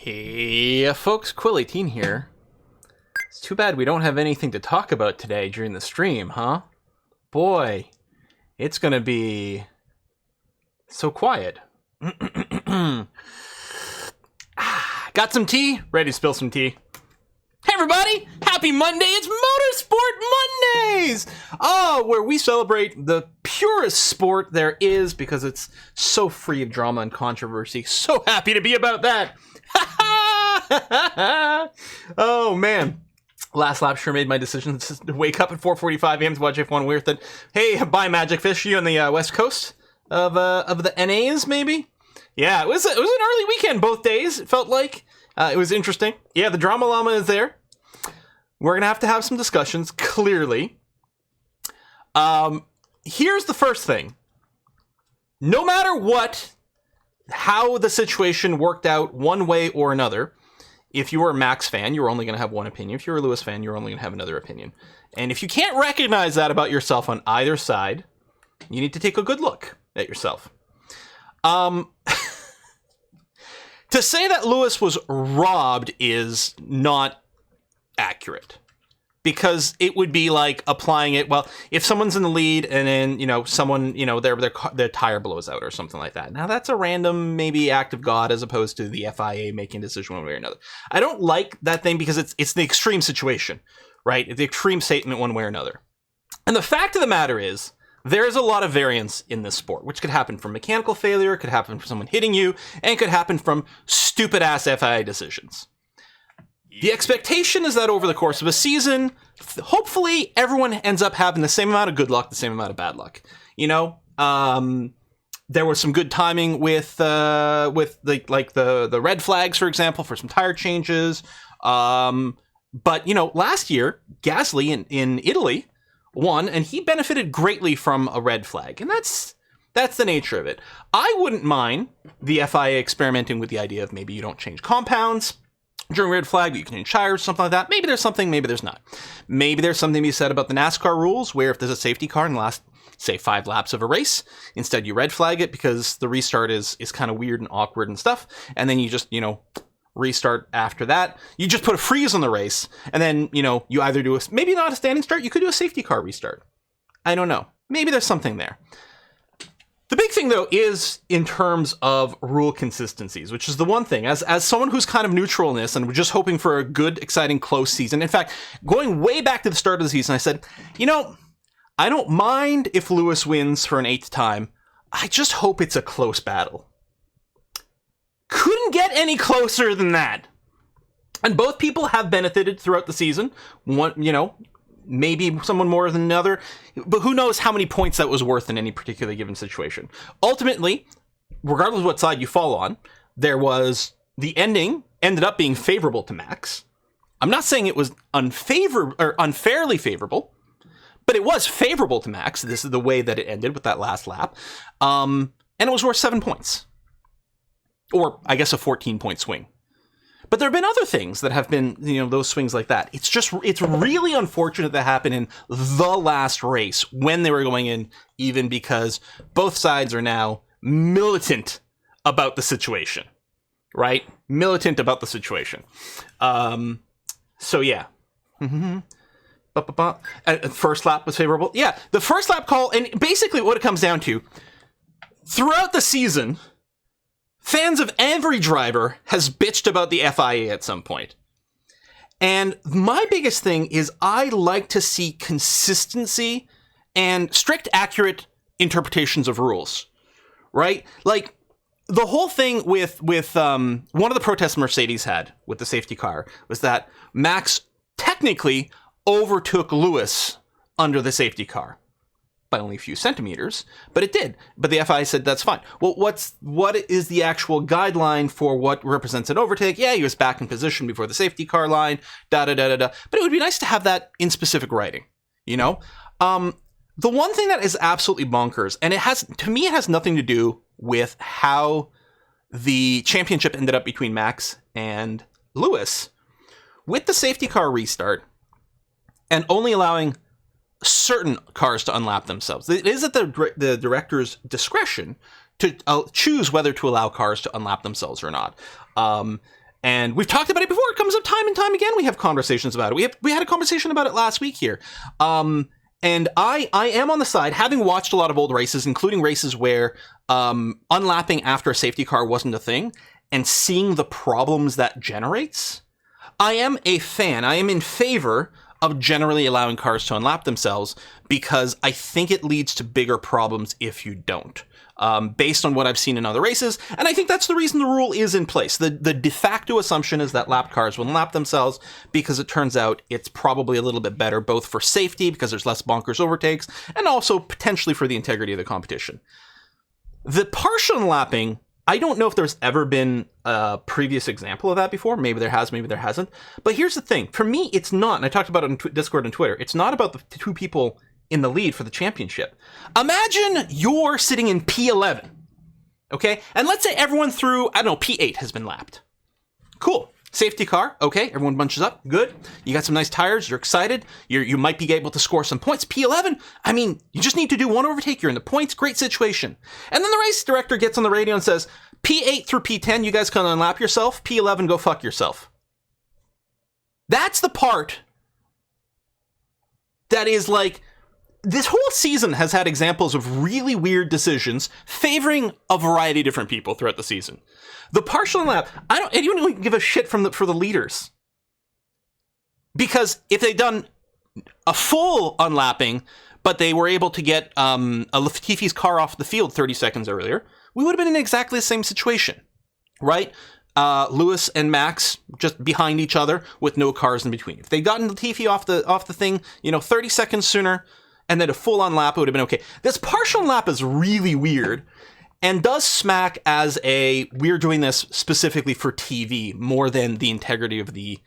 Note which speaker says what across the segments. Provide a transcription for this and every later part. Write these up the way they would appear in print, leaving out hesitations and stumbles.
Speaker 1: Hey folks, Quill18 here. It's too bad we don't have anything to talk about today during the stream, huh? Boy, it's gonna be so quiet. Got some tea? Ready to spill some tea. Hey everybody! Happy Monday! It's Motorsport Mondays! Oh, where we celebrate the purest sport there is because it's so free of drama and controversy. So happy to be about that! Oh man. Last lap sure made my decision to wake up at 4:45 a.m. to watch F1 Weird. That hey, bye Magic Fish, you on the west coast of the NAs maybe? Yeah, it was an early weekend both days. It felt like it was interesting. Yeah, the drama llama is there. We're gonna have to have some discussions. Clearly, here's the first thing. No matter how the situation worked out one way or another, if you were a Max fan, you're only going to have one opinion. If you're a Lewis fan, you're only going to have another opinion. And if you can't recognize that about yourself on either side, you need to take a good look at yourself. To say that Lewis was robbed is not accurate. Because it would be like applying it, well, if someone's in the lead and then, someone, their tire blows out or something like that. Now, that's a random, maybe act of God as opposed to the FIA making a decision one way or another. I don't like that thing because it's the extreme situation, right? The extreme statement one way or another. And the fact of the matter is, there's a lot of variance in this sport, which could happen from mechanical failure, could happen from someone hitting you, and could happen from stupid-ass FIA decisions. The expectation is that over the course of a season, hopefully everyone ends up having the same amount of good luck, the same amount of bad luck. There was some good timing with the red flags, for example, for some tire changes. But last year, Gasly in Italy won, and he benefited greatly from a red flag, and that's the nature of it. I wouldn't mind the FIA experimenting with the idea of maybe you don't change compounds during red flag, but you can change tires, something like that. Maybe there's something, maybe there's not. Maybe there's something to be said about the NASCAR rules, where if there's a safety car in the last, say, 5 laps of a race, instead you red flag it because the restart is kind of weird and awkward and stuff, and then you just, restart after that. You just put a freeze on the race, and then, you either do maybe not a standing start, you could do a safety car restart. I don't know. Maybe there's something there. The big thing, though, is in terms of rule consistencies, which is the one thing. As someone who's kind of neutral in this and just hoping for a good, exciting, close season. In fact, going way back to the start of the season, I said, I don't mind if Lewis wins for an 8th time. I just hope it's a close battle. Couldn't get any closer than that. And both people have benefited throughout the season. One, maybe someone more than another, but who knows how many points that was worth in any particular given situation. Ultimately, regardless of what side you fall on, the ending ended up being favorable to Max. I'm not saying it was unfairly favorable, but it was favorable to Max. This is the way that it ended with that last lap. And it was worth 7 points. Or, I guess, a 14-point swing. But there have been other things that have been, those swings like that. It's really unfortunate that happened in the last race when they were going in, even because both sides are now militant about the situation, right? Militant about the situation. So yeah. First lap was favorable. Yeah, the first lap call, and basically what it comes down to, throughout the season, fans of every driver has bitched about the FIA at some point. And my biggest thing is I like to see consistency and strict, accurate interpretations of rules, right? Like, the whole thing with one of the protests Mercedes had with the safety car was that Max technically overtook Lewis under the safety car. By only a few centimeters, but it did. But the FIA said that's fine. Well, what is the actual guideline for what represents an overtake? Yeah, he was back in position before the safety car line, da-da-da-da-da. But it would be nice to have that in specific writing, The one thing that is absolutely bonkers, and it has nothing to do with how the championship ended up between Max and Lewis. With the safety car restart, and only allowing certain cars to unlap themselves. It is at the director's discretion to choose whether to allow cars to unlap themselves or not. And we've talked about it before. It comes up time and time again. We have conversations about it. We had a conversation about it last week here. And I am on the side, having watched a lot of old races, including races where unlapping after a safety car wasn't a thing, and seeing the problems that generates. I am a fan. I am in favor of generally allowing cars to unlap themselves because I think it leads to bigger problems if you don't. Based on what I've seen in other races, and I think that's the reason the rule is in place. The de facto assumption is that lapped cars will lap themselves because it turns out it's probably a little bit better, both for safety, because there's less bonkers overtakes, and also potentially for the integrity of the competition. The partial lapping, I don't know if there's ever been a previous example of that before. Maybe there has, maybe there hasn't. But here's the thing. For me, it's not, and I talked about it on Discord and Twitter, it's not about the two people in the lead for the championship. Imagine you're sitting in P11, okay? And let's say everyone through, I don't know, P8 has been lapped. Cool. Safety car, okay, everyone bunches up, good. You got some nice tires, you're excited, you might be able to score some points. P11, I mean, you just need to do one overtake, you're in the points, great situation. And then the race director gets on the radio and says, P8 through P10, you guys can unlap yourself, P11, go fuck yourself. That's the part that is like, this whole season has had examples of really weird decisions favoring a variety of different people throughout the season. The partial unlap, I don't even give a shit for the leaders. Because if they'd done a full unlapping, but they were able to get Latifi's car off the field 30 seconds earlier, we would have been in exactly the same situation, right? Lewis and Max just behind each other with no cars in between. If they'd gotten Latifi off the thing, 30 seconds sooner, and then a full-on lap would have been okay. This partial lap is really weird and does smack as we're doing this specifically for TV more than the integrity of the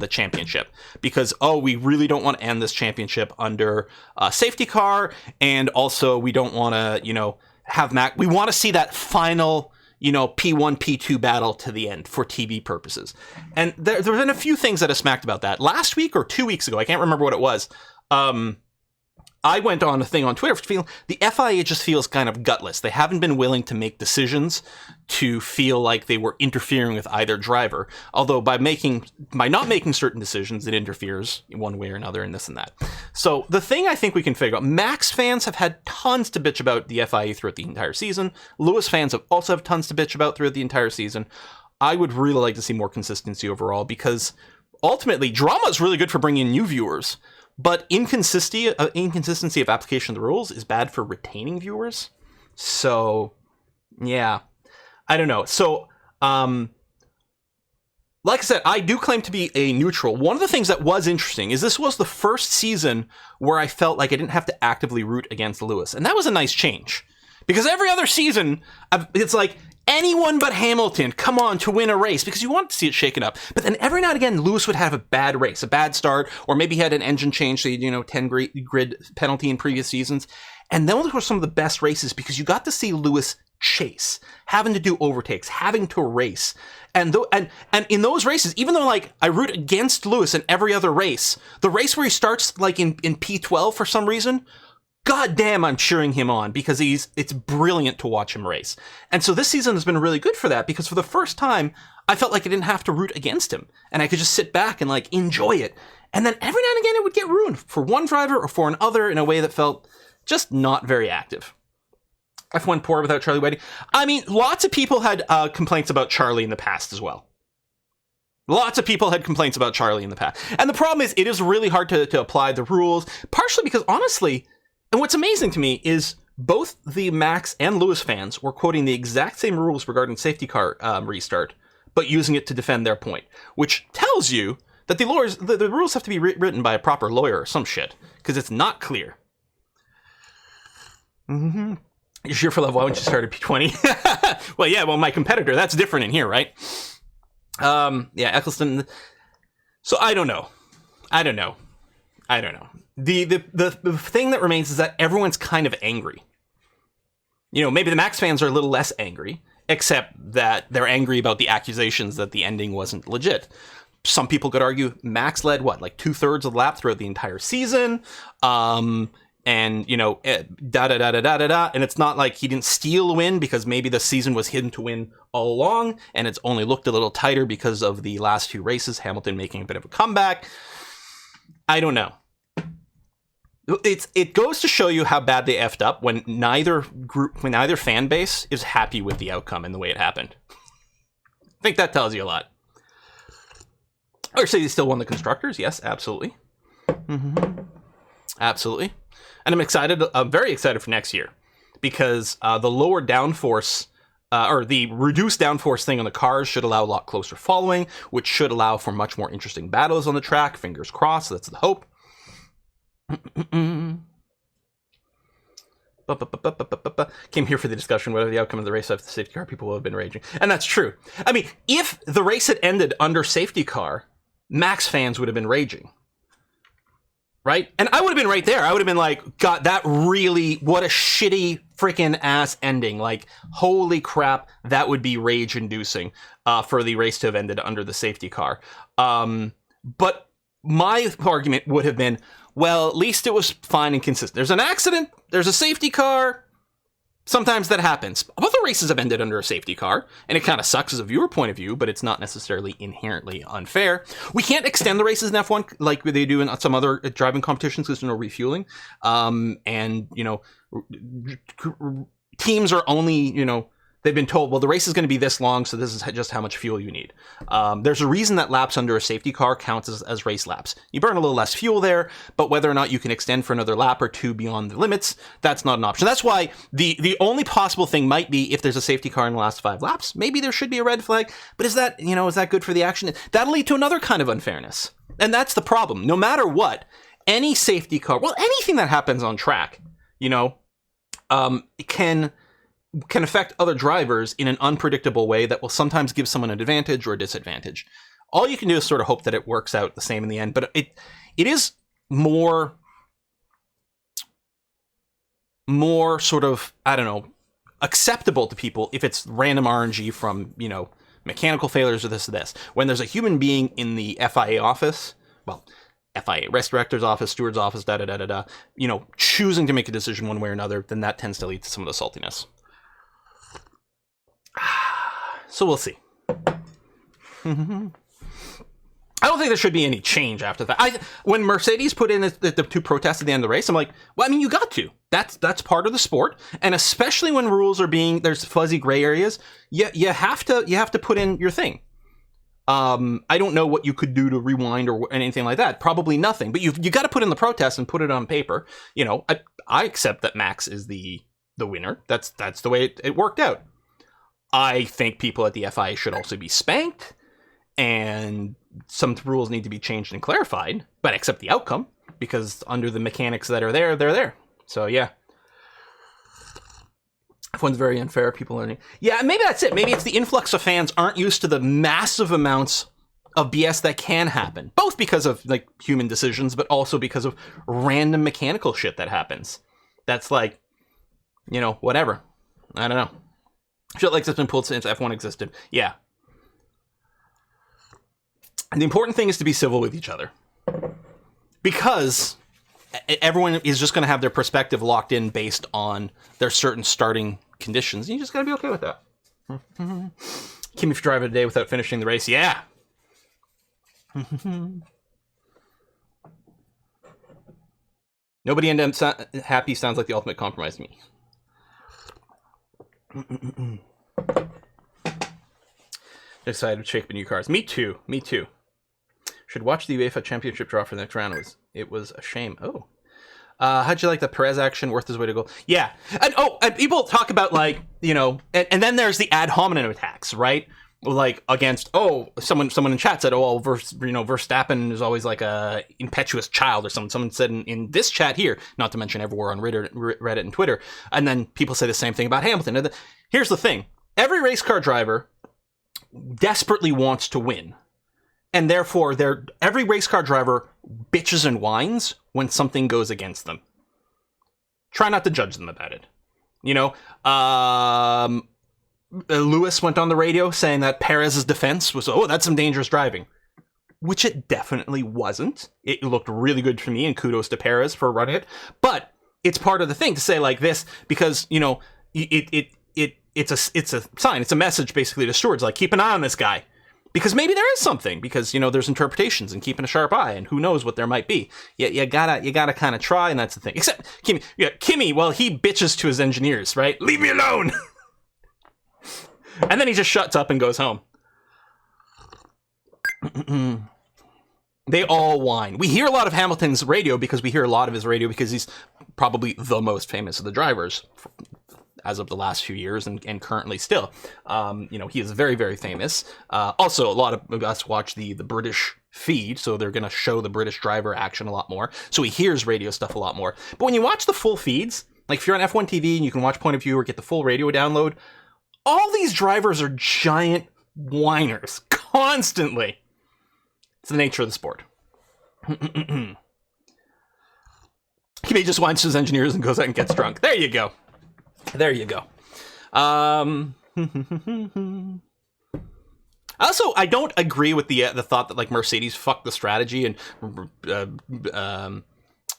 Speaker 1: championship. Because, we really don't want to end this championship under a safety car, and also we don't want to, have Mac. We want to see that final, P1, P2 battle to the end for TV purposes. And there have been a few things that have smacked about that. Last week or 2 weeks ago, I can't remember what it was, I went on a thing on Twitter feeling the FIA just feels kind of gutless. They haven't been willing to make decisions to feel like they were interfering with either driver. Although by not making certain decisions, it interferes in one way or another and this and that. So the thing I think we can figure out, Max fans have had tons to bitch about the FIA throughout the entire season. Lewis fans have also have tons to bitch about throughout the entire season. I would really like to see more consistency overall because ultimately drama is really good for bringing in new viewers. But inconsistency of application of the rules is bad for retaining viewers. So, yeah. I don't know. So, like I said, I do claim to be a neutral. One of the things that was interesting is this was the first season where I felt like I didn't have to actively root against Lewis. And that was a nice change. Because every other season, it's like, anyone but Hamilton, come on, to win a race, because you want to see it shaken up. But then every now and again, Lewis would have a bad race, a bad start, or maybe he had an engine change, so 10 grid penalty in previous seasons. And those were some of the best races because you got to see Lewis chase, having to do overtakes, having to race. And in those races, even though I root against Lewis in every other race, the race where he starts in P12 for some reason, God damn, I'm cheering him on because it's brilliant to watch him race. And so this season has been really good for that because for the first time, I felt like I didn't have to root against him and I could just sit back and enjoy it. And then every now and again, it would get ruined for one driver or for another in a way that felt just not very active. F1 poor without Charlie Whiting. I mean, lots of people had complaints about Charlie in the past as well. Lots of people had complaints about Charlie in the past. And the problem is it is really hard to apply the rules, partially because honestly, and what's amazing to me is both the Max and Lewis fans were quoting the exact same rules regarding safety car restart, but using it to defend their point, which tells you that the rules have to be written by a proper lawyer or some shit, because it's not clear. Mm-hmm. You're sure for love, why wouldn't you start at P20? Well, my competitor, that's different in here, right? Eccleston. So I don't know. The thing that remains is that everyone's kind of angry. Maybe the Max fans are a little less angry, except that they're angry about the accusations that the ending wasn't legit. Some people could argue Max led, 2/3 of the lap throughout the entire season. and and it's not like he didn't steal a win because maybe the season was hidden to win all along, and it's only looked a little tighter because of the last 2 races, Hamilton making a bit of a comeback. I don't know. It goes to show you how bad they effed up when neither fan base is happy with the outcome and the way it happened. I think that tells you a lot. Mercedes still won the constructors, yes, absolutely. Absolutely. And I'm very excited for next year, because the lower downforce, or the reduced downforce thing on the cars should allow a lot closer following, which should allow for much more interesting battles on the track. Fingers crossed, that's the hope. Came here for the discussion. Whatever the outcome of the race after the safety car, people will have been raging. And that's true. I mean, if the race had ended under safety car, Max fans would have been raging. Right? And I would have been right there. I would have been like, God, that really, what a shitty freaking ass ending. Like, holy crap, that would be rage inducing for the race to have ended under the safety car. But my argument would have been, well, at least it was fine and consistent. There's an accident, there's a safety car. Sometimes that happens. Other races have ended under a safety car, and it kind of sucks as a viewer point of view, but it's not necessarily inherently unfair. We can't extend the races in F1 like they do in some other driving competitions because there's no refueling. And, teams are only, they've been told, well, the race is going to be this long, so this is just how much fuel you need. There's a reason that laps under a safety car counts as race laps. You burn a little less fuel there, but whether or not you can extend for another lap or 2 beyond the limits, that's not an option. That's why the only possible thing might be if there's a safety car in the last 5 laps, maybe there should be a red flag, but is that good for the action? That'll lead to another kind of unfairness. And that's the problem. No matter what, any safety car, well, anything that happens on track, can affect other drivers in an unpredictable way that will sometimes give someone an advantage or a disadvantage. All you can do is sort of hope that it works out the same in the end, but it is more sort of, I don't know, acceptable to people if it's random RNG from, mechanical failures or this or this. When there's a human being in the FIA office, well, FIA, race director's office, steward's office, choosing to make a decision one way or another, then that tends to lead to some of the saltiness. So we'll see. I don't think there should be any change after that. When Mercedes put in the 2 protests at the end of the race, I'm like, well, I mean, you got to. That's part of the sport, and especially when rules are there's fuzzy gray areas, you have to put in your thing. I don't know what you could do to rewind or anything like that. Probably nothing. But you got to put in the protest and put it on paper. I accept that Max is the winner. That's the way it worked out. I think people at the FIA should also be spanked, and some rules need to be changed and clarified, but accept the outcome, because under the mechanics that are there, they're there. So, yeah. F1's very unfair. People learning. Yeah, maybe that's it. Maybe it's the influx of fans aren't used to the massive amounts of BS that can happen, both because of, human decisions, but also because of random mechanical shit that happens. That's whatever. I don't know. Shit like that's been pulled since F1 existed. Yeah. And the important thing is to be civil with each other. Because everyone is just going to have their perspective locked in based on their certain starting conditions. And you just got to be okay with that. Kimmy for driving today without finishing the race. Yeah. Nobody end up happy sounds like the ultimate compromise to me. Excited to shake the new cars. Me too. Should watch the UEFA Championship draw for the next round. It was a shame. Oh. How'd you like the Perez action? Worth his way to go? Yeah. And people talk about and then there's the ad hominem attacks, right? Against someone in chat said, Verstappen is always like a impetuous child or something. Someone said in this chat here, not to mention everywhere on Reddit and Twitter, and then people say the same thing about Hamilton. And here's the thing: every race car driver desperately wants to win, and therefore every race car driver bitches and whines when something goes against them. Try not to judge them about it. Lewis went on the radio saying that Perez's defense was, that's some dangerous driving. Which it definitely wasn't. It looked really good for me, and kudos to Perez for running it. But it's part of the thing to say like this, because, you know, it's a sign, it's a message basically to stewards, like, keep an eye on this guy. Because maybe there is something, because, you know, there's interpretations and keeping a sharp eye, and who knows what there might be. You gotta kind of try, and that's the thing. Except Kimmy, well, he bitches to his engineers, right? Leave me alone! And then he just shuts up and goes home. They all whine. We hear a lot of Hamilton's radio because he's probably the most famous of the drivers as of the last few years, and currently still. You know, he is very, very famous. Also, a lot of us watch the British feed, so they're going to show the British driver action a lot more. So he hears radio stuff a lot more. But when you watch the full feeds, like if you're on F1 TV and you can watch Point of View or get the full radio download, all these drivers are giant whiners, constantly. It's the nature of the sport. He just whines to his engineers and goes out and gets drunk. There you go. There you go. Also, I don't agree with the thought that like Mercedes fucked the strategy and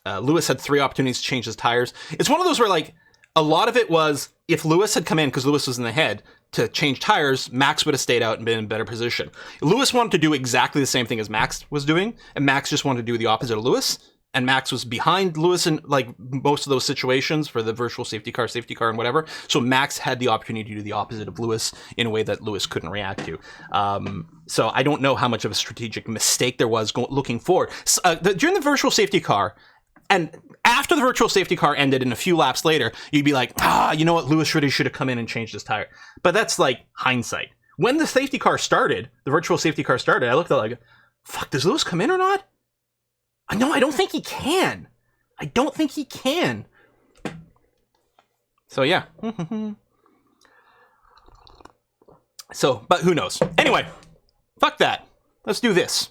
Speaker 1: Lewis had 3 opportunities to change his tires. It's one of those where like a lot of it was if Lewis had come in, because Lewis was in the head, to change tires, Max would have stayed out and been in a better position. Lewis wanted to do exactly the same thing as Max was doing, and Max just wanted to do the opposite of Lewis. And Max was behind Lewis in like most of those situations for the virtual safety car, and whatever. So Max had the opportunity to do the opposite of Lewis in a way that Lewis couldn't react to. So I don't know how much of a strategic mistake there was looking forward. During the virtual safety car, and after the virtual safety car ended and a few laps later, you'd be like, you know what, Lewis really should have come in and changed his tire. But that's like hindsight. When the safety car started, the virtual safety car started, I looked at it like, fuck, does Lewis come in or not? No, I don't think he can. So, yeah. So, but who knows? Anyway, fuck that. Let's do this.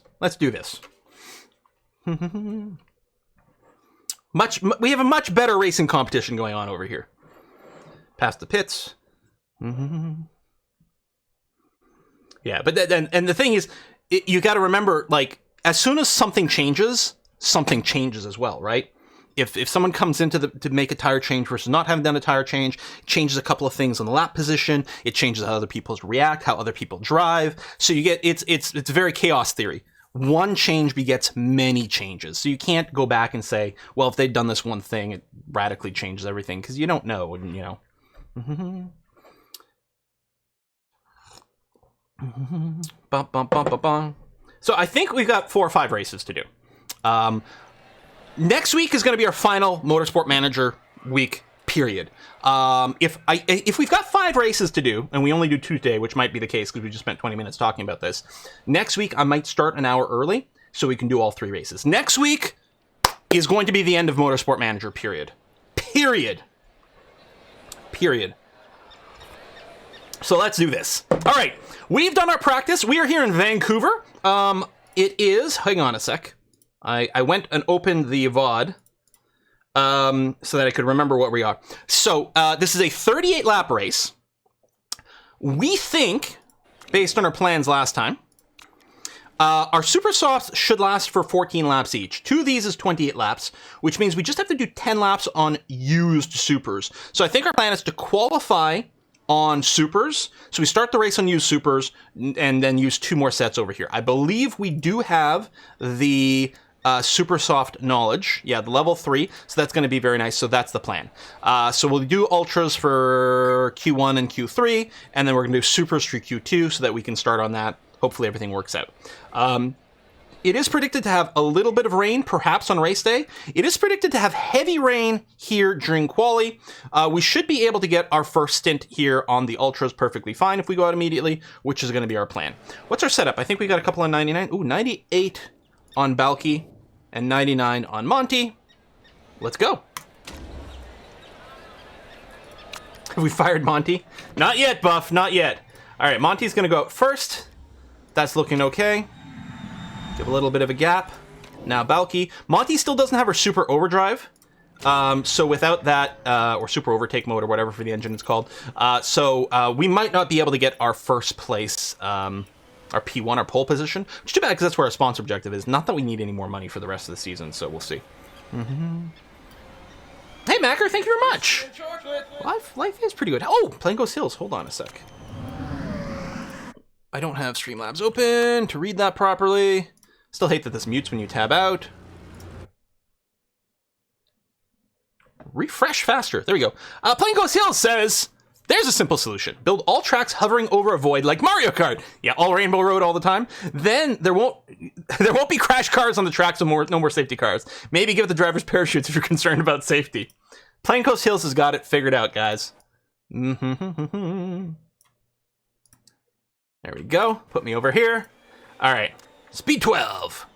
Speaker 1: We have a much better racing competition going on over here. Past the pits. Yeah, but and the thing is, you got to remember, like, as soon as something changes as well, right? If someone comes in to make a tire change versus not having done a tire change, it changes a couple of things on the lap position. It changes how other people react, how other people drive. So you get it's very chaos theory. One change begets many changes. So you can't go back and say, well, if they'd done this one thing, it radically changes everything, because you don't know, and you know. So I think we've got 4 or 5 races to do. Next week is going to be our final Motorsport Manager week, period. If we've got 5 races to do, and we only do 2 today, which might be the case because we just spent 20 minutes talking about this, next week I might start an hour early so we can do all 3 races. Next week is going to be the end of Motorsport Manager, period. So let's do this. All right, we've done our practice. We are here in Vancouver. It is, hang on a sec. I went and opened the VOD so that I could remember what we are. So this is a 38-lap race. We think, based on our plans last time, our Super Softs should last for 14 laps each. 2 of these is 28 laps, which means we just have to do 10 laps on used Supers. So I think our plan is to qualify on Supers. So we start the race on used Supers and then use 2 more sets over here. I believe we do have the Super Soft knowledge. Yeah, the level 3. So that's going to be very nice. So that's the plan. So we'll do Ultras for Q1 and Q3, and then we're going to do Supers for Q2 so that we can start on that. Hopefully everything works out. It is predicted to have a little bit of rain, perhaps on race day. It is predicted to have heavy rain here during quali. We should be able to get our first stint here on the Ultras perfectly fine if we go out immediately, which is going to be our plan. What's our setup? I think we got a couple of 99. Ooh, 98 on Balky and 99 on Monty. Let's go. Have we fired Monty? Not yet, Buff, not yet. All right, Monty's going to go out first. That's looking okay. Give a little bit of a gap. Now Balky. Monty still doesn't have her super overdrive. So without that, or super overtake mode or whatever for the engine it's called. So we might not be able to get our first place, our P1, our pole position. Which is too bad because that's where our sponsor objective is. Not that we need any more money for the rest of the season, so we'll see. Hey, Macker, thank you very much. Life is pretty good. Oh, playing Ghost Hills. Hold on a sec. I don't have Streamlabs open to read that properly. Still hate that this mutes when you tab out. Refresh faster. There we go. Playing Ghost Hills says, there's a simple solution. Build all tracks hovering over a void like Mario Kart. Yeah, all Rainbow Road all the time. Then there won't be crash cars on the tracks, so no more safety cars. Maybe give the drivers parachutes if you're concerned about safety. Playing Ghost Hills has got it figured out, guys. There we go. Put me over here. All right. Speed 12.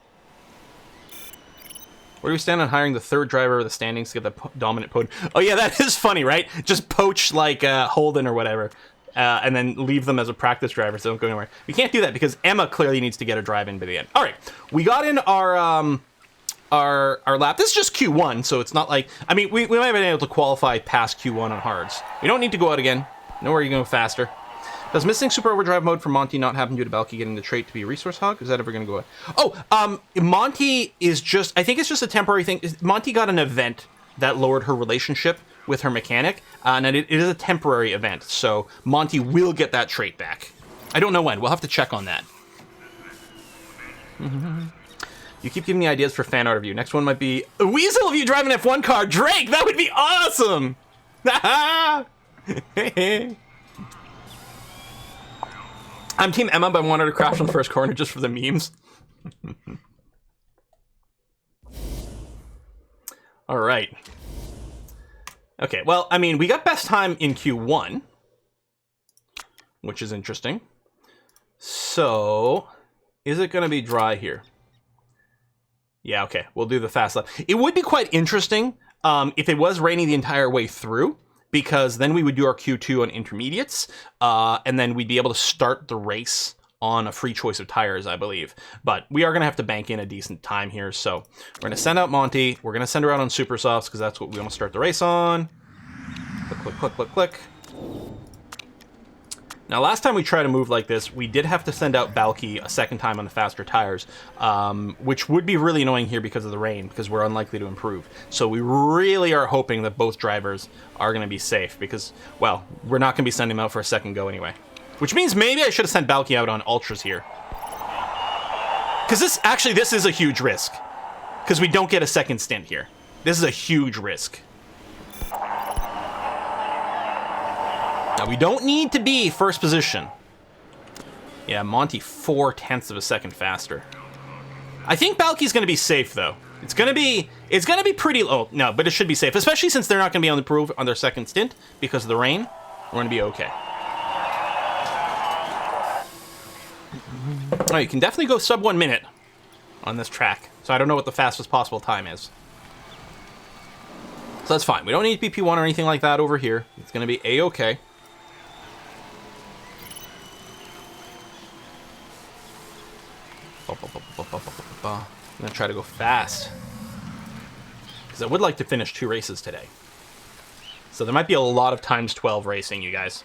Speaker 1: Where do we stand on hiring the third driver of the standings to get the dominant podium? Oh yeah, that is funny, right? Just poach like Holden or whatever, and then leave them as a practice driver so they don't go anywhere. We can't do that because Emma clearly needs to get a drive in by the end. All right, we got in our lap. This is just Q1, so it's not like, I mean, we might have been able to qualify past Q1 on hards. We don't need to go out again. Nowhere you can go faster. Does missing Super Overdrive mode for Monty not happen due to Balky getting the trait to be a resource hog? Is that ever going to go away? Oh, Monty is just, I think it's just a temporary thing. Monty got an event that lowered her relationship with her mechanic, and it is a temporary event, so Monty will get that trait back. I don't know when. We'll have to check on that. You keep giving me ideas for fan art of you. Next one might be a Weasel of you driving an F1 car. Drake, that would be awesome! I'm Team Emma, but I want her to crash on the first corner just for the memes. All right. Okay, well, I mean, we got best time in Q1, which is interesting. So, is it going to be dry here? Yeah, okay, we'll do the fast lap. It would be quite interesting if it was raining the entire way through, because then we would do our Q2 on intermediates, and then we'd be able to start the race on a free choice of tires, I believe. But we are going to have to bank in a decent time here, so we're going to send out Monty. We're going to send her out on Super Softs, because that's what we want to start the race on. Click, click, click, click, click. Now, last time we tried to move like this, we did have to send out Balky a second time on the faster tires, which would be really annoying here because of the rain, because we're unlikely to improve. So we really are hoping that both drivers are going to be safe, because, well, we're not going to be sending them out for a second go anyway. Which means maybe I should have sent Balky out on Ultras here. Because this is a huge risk. Because we don't get a second stint here. This is a huge risk. Now, we don't need to be first position. Yeah, Monty 0.4 of a second faster. I think Balky's going to be safe, though. It's going to be pretty low. No, but it should be safe, especially since they're not going to be on the prove on their second stint because of the rain. We're going to be okay. All right, you can definitely go sub 1 minute on this track. So I don't know what the fastest possible time is. So that's fine. We don't need to be P1 or anything like that over here. It's going to be A-okay. I'm going to try to go fast, because I would like to finish 2 races today. So there might be a lot of times 12 racing, you guys.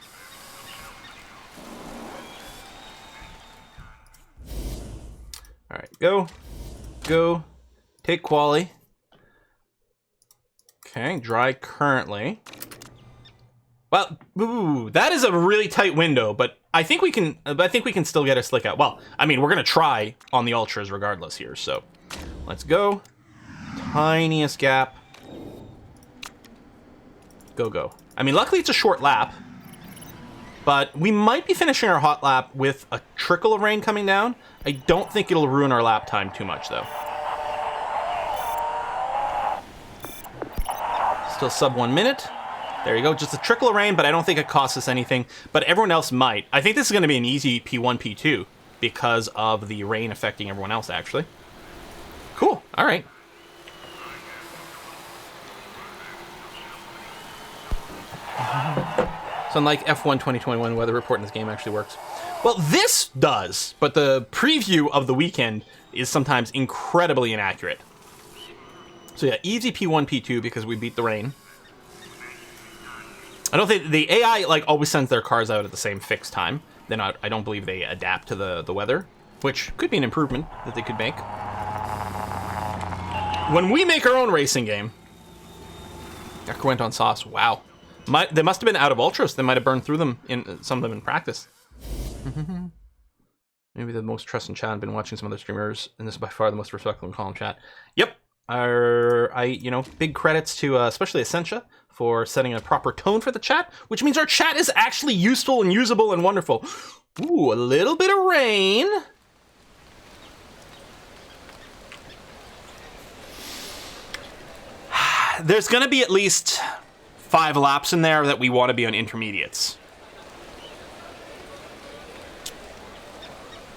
Speaker 1: All right, go, take quali. Okay, dry currently. Well, ooh, that is a really tight window, but I think we can still get a slick out. Well, I mean, we're gonna try on the ultras regardless here. So, let's go. Tiniest gap. Go. I mean, luckily it's a short lap, but we might be finishing our hot lap with a trickle of rain coming down. I don't think it'll ruin our lap time too much, though. Still sub 1 minute. There you go, just a trickle of rain, but I don't think it costs us anything. But everyone else might. I think this is going to be an easy P1, P2 because of the rain affecting everyone else, actually. Cool, all right. So unlike F1 2021, weather report in this game actually works. Well, this does, but the preview of the weekend is sometimes incredibly inaccurate. So yeah, easy P1, P2 because we beat the rain. I don't think the AI like always sends their cars out at the same fixed time. I don't believe they adapt to the weather, which could be an improvement that they could make. When we make our own racing game, Ecker went on sauce. Wow. They must have been out of ultras. They might have burned through them, some of them in practice. Maybe the most trust in chat. I've been watching some other streamers, and this is by far the most respectful and calm chat. Yep. Big credits to especially Essentia for setting a proper tone for the chat, which means our chat is actually useful and usable and wonderful. Ooh, a little bit of rain. There's going to be at least 5 laps in there that we want to be on intermediates.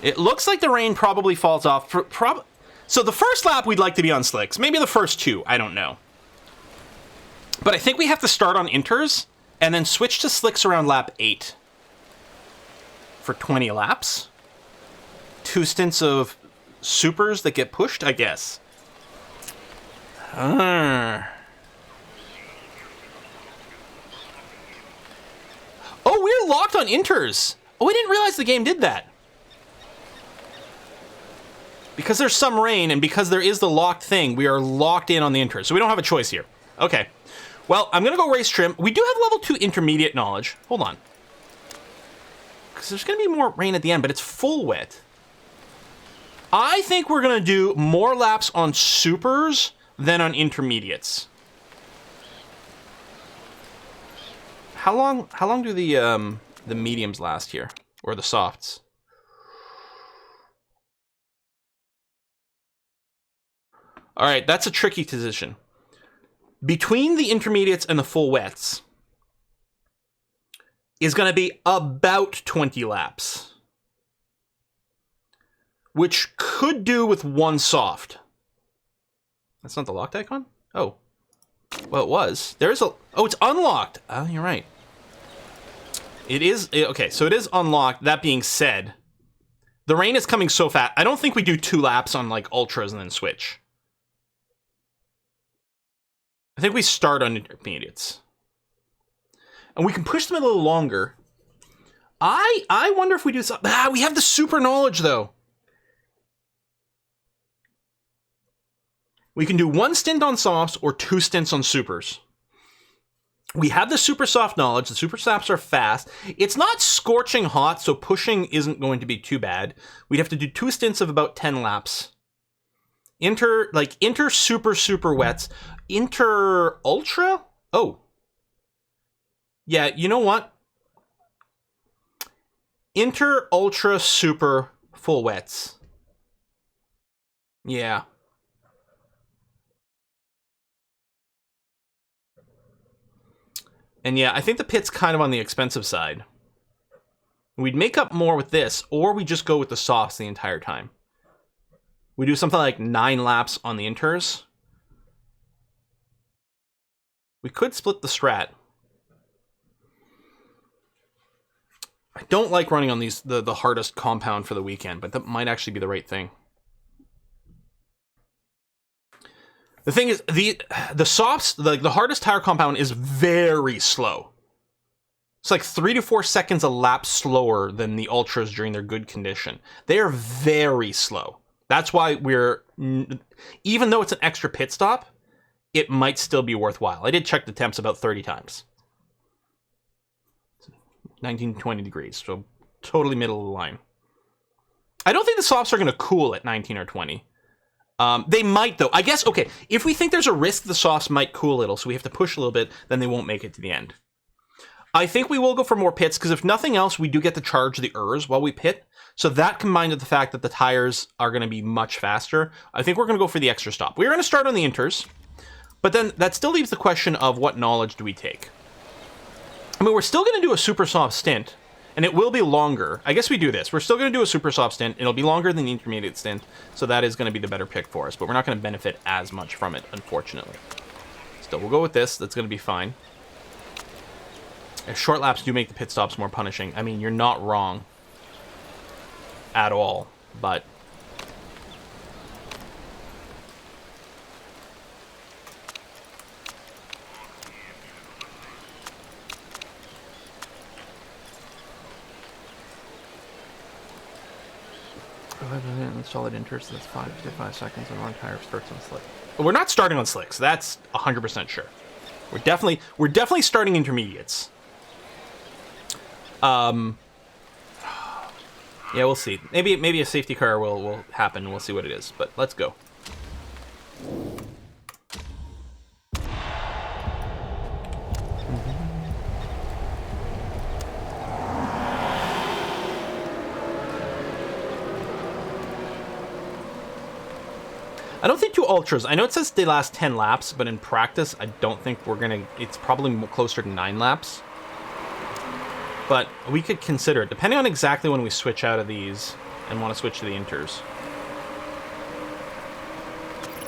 Speaker 1: It looks like the rain probably falls off. So the first lap we'd like to be on slicks. Maybe the first 2, I don't know. But I think we have to start on inters and then switch to slicks around lap 8 for 20 laps. 2 stints of supers that get pushed, I guess. Oh, we're locked on inters. Oh, I didn't realize the game did that. Because there's some rain and because there is the locked thing, we are locked in on the inters. So we don't have a choice here. Okay. Well, I'm going to go race trim. We do have level 2 intermediate knowledge. Hold on. Because there's going to be more rain at the end, but it's full wet. I think we're going to do more laps on supers than on intermediates. How long do the mediums last here? Or the softs? All right, that's a tricky position. Between the intermediates and the full wets is going to be about 20 laps, which could do with 1 soft. That's not the locked icon? Oh. Well, it was. There's a... Oh, it's unlocked. Oh, you're right. It is... Okay, so it is unlocked. That being said, the rain is coming so fast. I don't think we do 2 laps on, like, ultras and then switch. I think we start on intermediates. And we can push them a little longer. I wonder if we do something... we have the super knowledge, though. We can do 1 stint on softs or 2 stints on supers. We have the super soft knowledge. The super softs are fast. It's not scorching hot, so pushing isn't going to be too bad. We'd have to do 2 stints of about 10 laps. Inter super wets. Inter ultra? Oh. Yeah, you know what? Inter ultra super full wets. Yeah. And yeah, I think the pit's kind of on the expensive side. We'd make up more with this, or we just go with the softs the entire time. We do something like 9 laps on the inters. We could split the strat. I don't like running on these the hardest compound for the weekend, but that might actually be the right thing. The thing is, the softs, the hardest tire compound is very slow. It's like 3 to 4 seconds a lap slower than the ultras during their good condition. They are very slow. That's why even though it's an extra pit stop, it might still be worthwhile. I did check the temps about 30 times. 19, 20 degrees, so totally middle of the line. I don't think the softs are going to cool at 19 or 20. They might, though. I guess, okay, if we think there's a risk the softs might cool a little, so we have to push a little bit, then they won't make it to the end. I think we will go for more pits, because if nothing else, we do get to charge the ERS while we pit. So that combined with the fact that the tires are going to be much faster, I think we're going to go for the extra stop. We're going to start on the inters, but then that still leaves the question of what knowledge do we take? I mean, we're still going to do a super soft stint, and it will be longer. I guess we do this. We're still going to do a super soft stint. It'll be longer than the intermediate stint, so that is going to be the better pick for us, but we're not going to benefit as much from it, unfortunately. Still, we'll go with this. That's going to be fine. Short laps do make the pit stops more punishing. I mean, you're not wrong at all, but... solid inters, so that's 5 to 5 seconds on long tire starts on slick. We're not starting on slicks, that's 100% sure. We're definitely starting intermediates. Yeah, we'll see. Maybe a safety car will happen. We'll see what it is. But let's go. I don't think 2 ultras. I know it says they last 10 laps, but in practice, I don't think we're gonna. It's probably closer to 9 laps. But we could consider it, depending on exactly when we switch out of these and want to switch to the inters.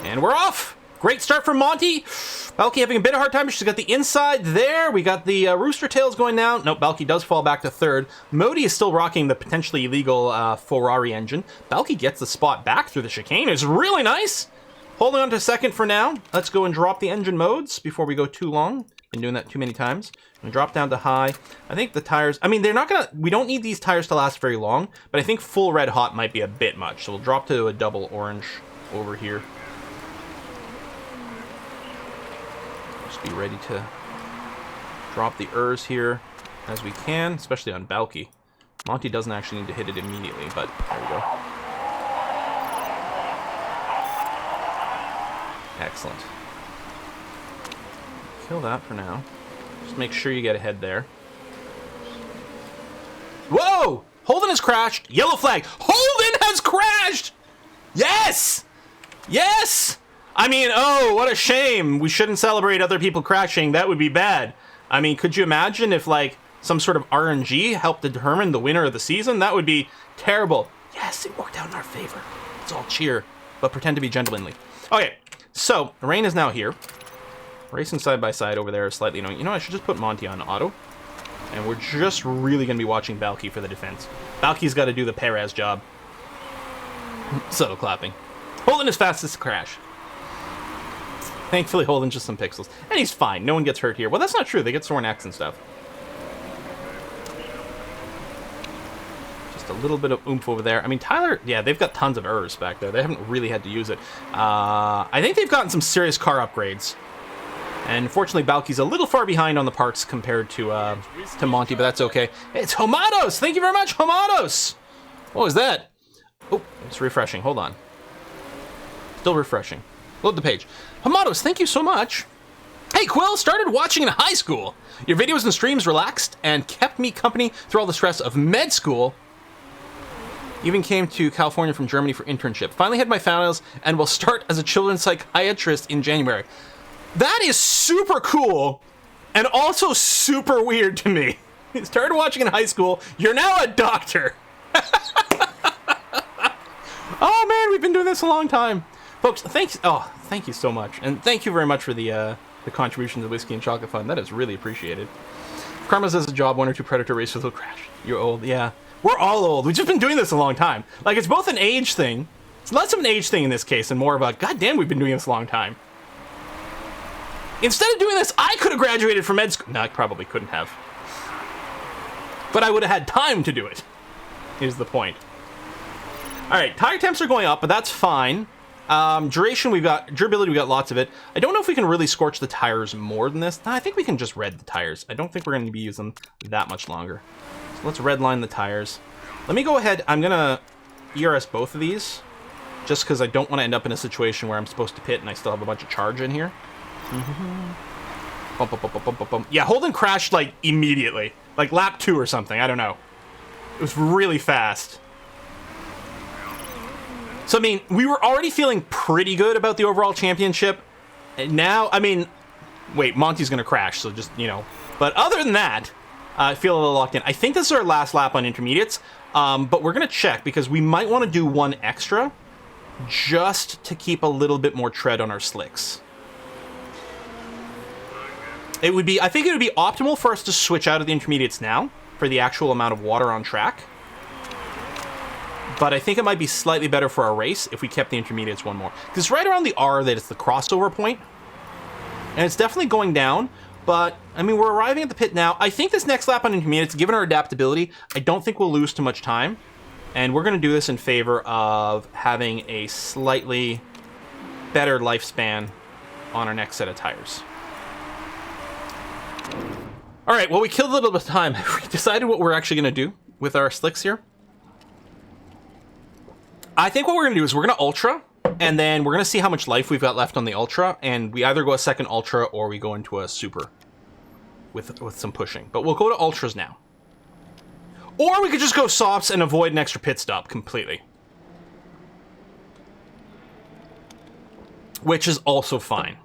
Speaker 1: And we're off! Great start from Monty. Balky having a bit of a hard time. She's got the inside there. We got the rooster tails going down. Nope, Balky does fall back to 3rd. Modi is still rocking the potentially illegal Ferrari engine. Balky gets the spot back through the chicane. It's really nice. Holding on to 2nd for now. Let's go and drop the engine modes before we go too long. Been doing that too many times. And drop down to high. I think the tires, I mean, they're not gonna, we don't need these tires to last very long, but I think full red hot might be a bit much. So we'll drop to a double orange over here. Just be ready to drop the ERS here as we can, especially on Balky. Monty doesn't actually need to hit it immediately, but there we go. Excellent. Kill that for now. Just make sure you get ahead there. Whoa! Holden has crashed. Yellow flag. Holden has crashed! Yes! Yes! I mean, oh, what a shame. We shouldn't celebrate other people crashing. That would be bad. I mean, could you imagine if, like, some sort of RNG helped determine the winner of the season? That would be terrible. Yes, it worked out in our favor. Let's all cheer, but pretend to be gentlemanly. Okay, so, the rain is now here. Racing side by side over there is slightly annoying. You know, I should just put Monty on auto. And we're just really going to be watching Balky for the defense. Balky's got to do the Perez job. Subtle clapping. Holden is fastest to crash. Thankfully, Holden just some pixels. And he's fine. No one gets hurt here. Well, that's not true. They get sore necks and stuff. Just a little bit of oomph over there. I mean, Tyler, yeah, they've got tons of errors back there. They haven't really had to use it. I think they've gotten some serious car upgrades. And fortunately, Balky's a little far behind on the parts compared to Monty, but that's okay. It's Homados! Thank you very much, Homados! What was that? Oh, it's refreshing. Hold on. Still refreshing. Load the page. Homados, thank you so much. Hey, Quill, started watching in high school. Your videos and streams relaxed and kept me company through all the stress of med school. Even came to California from Germany for internship. Finally had my finals and will start as a children's psychiatrist in January. That is super cool and also super weird to me. Started watching in high school. You're now a doctor. Oh man, we've been doing this a long time. Folks, thank you so much. And thank you very much for the contribution to the Whiskey and Chocolate Fund. That is really appreciated. Karma says a job, 1 or 2 Predator races will crash. You're old, yeah. We're all old. We've just been doing this a long time. Like, it's both an age thing. It's less of an age thing in this case and more of a, goddamn, we've been doing this a long time. Instead of doing this, I could have graduated from med school. No, I probably couldn't have. But I would have had time to do it, is the point. All right, tire temps are going up, but that's fine. Durability, we got lots of it. I don't know if we can really scorch the tires more than this. No, I think we can just red the tires. I don't think we're going to be using them that much longer. So let's redline the tires. Let me go ahead. I'm going to ERS both of these, just because I don't want to end up in a situation where I'm supposed to pit and I still have a bunch of charge in here. Bump, bump, bump, bump, bump, bump. Yeah, Holden crashed, like, immediately. Like, lap 2 or something. I don't know. It was really fast. So, I mean, we were already feeling pretty good about the overall championship. And now, I mean, wait, Monty's going to crash, so just, you know. But other than that, I feel a little locked in. I think this is our last lap on intermediates, but we're going to check because we might want to do one extra just to keep a little bit more tread on our slicks. It would be, I think it would be optimal for us to switch out of the intermediates now for the actual amount of water on track. But I think it might be slightly better for our race if we kept the intermediates one more. Because right around the R, that it's the crossover point. And it's definitely going down. But, I mean, we're arriving at the pit now. I think this next lap on intermediates, given our adaptability, I don't think we'll lose too much time. And we're going to do this in favor of having a slightly better lifespan on our next set of tires. All right, well, we killed a little bit of time. We decided what we're actually going to do with our slicks here. I think what we're going to do is we're going to Ultra, and then we're going to see how much life we've got left on the Ultra, and we either go a second Ultra or we go into a Super with some pushing. But we'll go to Ultras now. Or we could just go softs and avoid an extra pit stop completely. Which is also fine.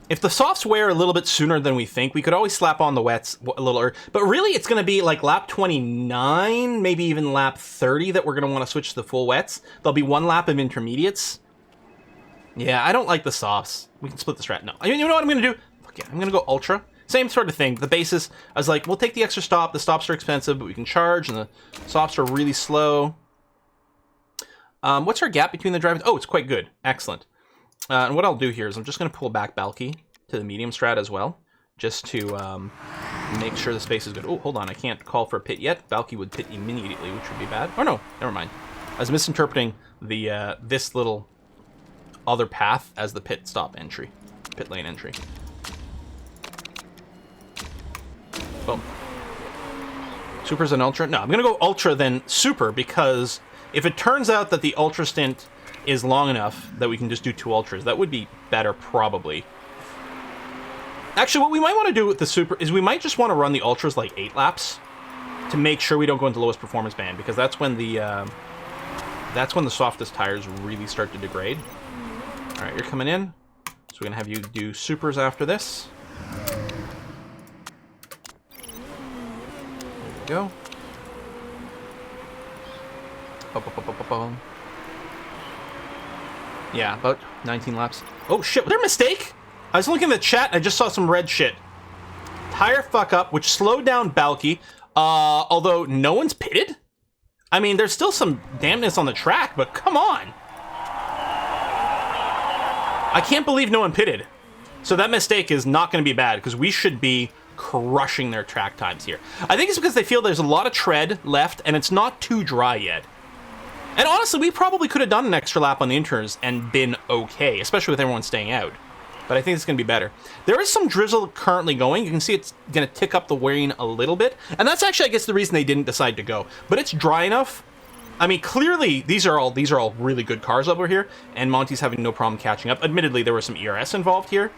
Speaker 1: If the softs wear a little bit sooner than we think, we could always slap on the wets a little earlier. But really, it's going to be like lap 29, maybe even lap 30 that we're going to want to switch to the full wets. There'll be one lap of intermediates. Yeah, I don't like the softs. We can split the strat. No. You know what I'm going to do? Fuck yeah, I'm going to go Ultra. Same sort of thing. The basis, I was like, we'll take the extra stop. The stops are expensive, but we can charge, and the softs are really slow. What's our gap between the drivers? Oh, it's quite good. Excellent. And what I'll do here is I'm just going to pull back Balky to the medium strat as well, just to make sure the space is good. Oh, hold on. I can't call for a pit yet. Balky would pit immediately, which would be bad. Oh, no. Never mind. I was misinterpreting the this little other path as the pit lane entry. Boom. Super's an Ultra? No, I'm going to go Ultra then Super, because if it turns out that the Ultra stint is long enough that we can just do 2 Ultras, that would be better, probably. Actually, what we might want to do with the Super is we might just want to run the Ultras like 8 laps to make sure we don't go into lowest performance band, because that's when the softest tires really start to degrade. All right, you're coming in, so we're gonna have you do Supers after this. There we go. Yeah, about 19 laps. Oh shit, was there a mistake? I was looking at the chat, I just saw some red shit. Tire fuck up, which slowed down Balky, although no one's pitted? I mean, there's still some dampness on the track, but come on. I can't believe no one pitted. So that mistake is not going to be bad, because we should be crushing their track times here. I think it's because they feel there's a lot of tread left, and it's not too dry yet. And honestly, we probably could have done an extra lap on the inters and been okay, especially with everyone staying out. But I think it's going to be better. There is some drizzle currently going. You can see it's going to tick up the wearing a little bit. And that's actually, I guess, the reason they didn't decide to go. But it's dry enough. I mean, clearly, these are all really good cars over here. And Monty's having no problem catching up. Admittedly, there was some ERS involved here.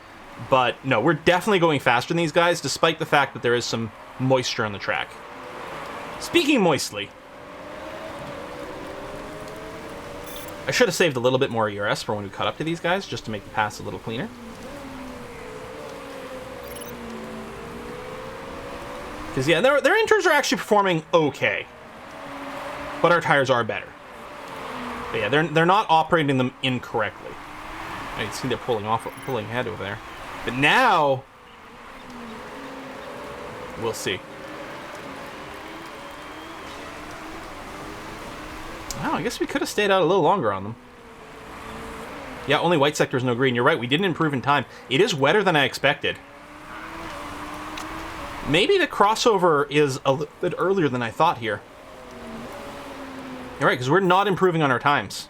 Speaker 1: But no, we're definitely going faster than these guys, despite the fact that there is some moisture on the track. Speaking moistly, I should have saved a little bit more ERS for when we cut up to these guys, just to make the pass a little cleaner. Because, yeah, their inters are actually performing okay. But our tires are better. But yeah, they're not operating them incorrectly. You can see they're pulling ahead over there. But now, we'll see. Wow, I guess we could have stayed out a little longer on them. Yeah, only white sectors, no green. You're right, we didn't improve in time. It is wetter than I expected. Maybe the crossover is a little bit earlier than I thought here. You're right, because we're not improving on our times.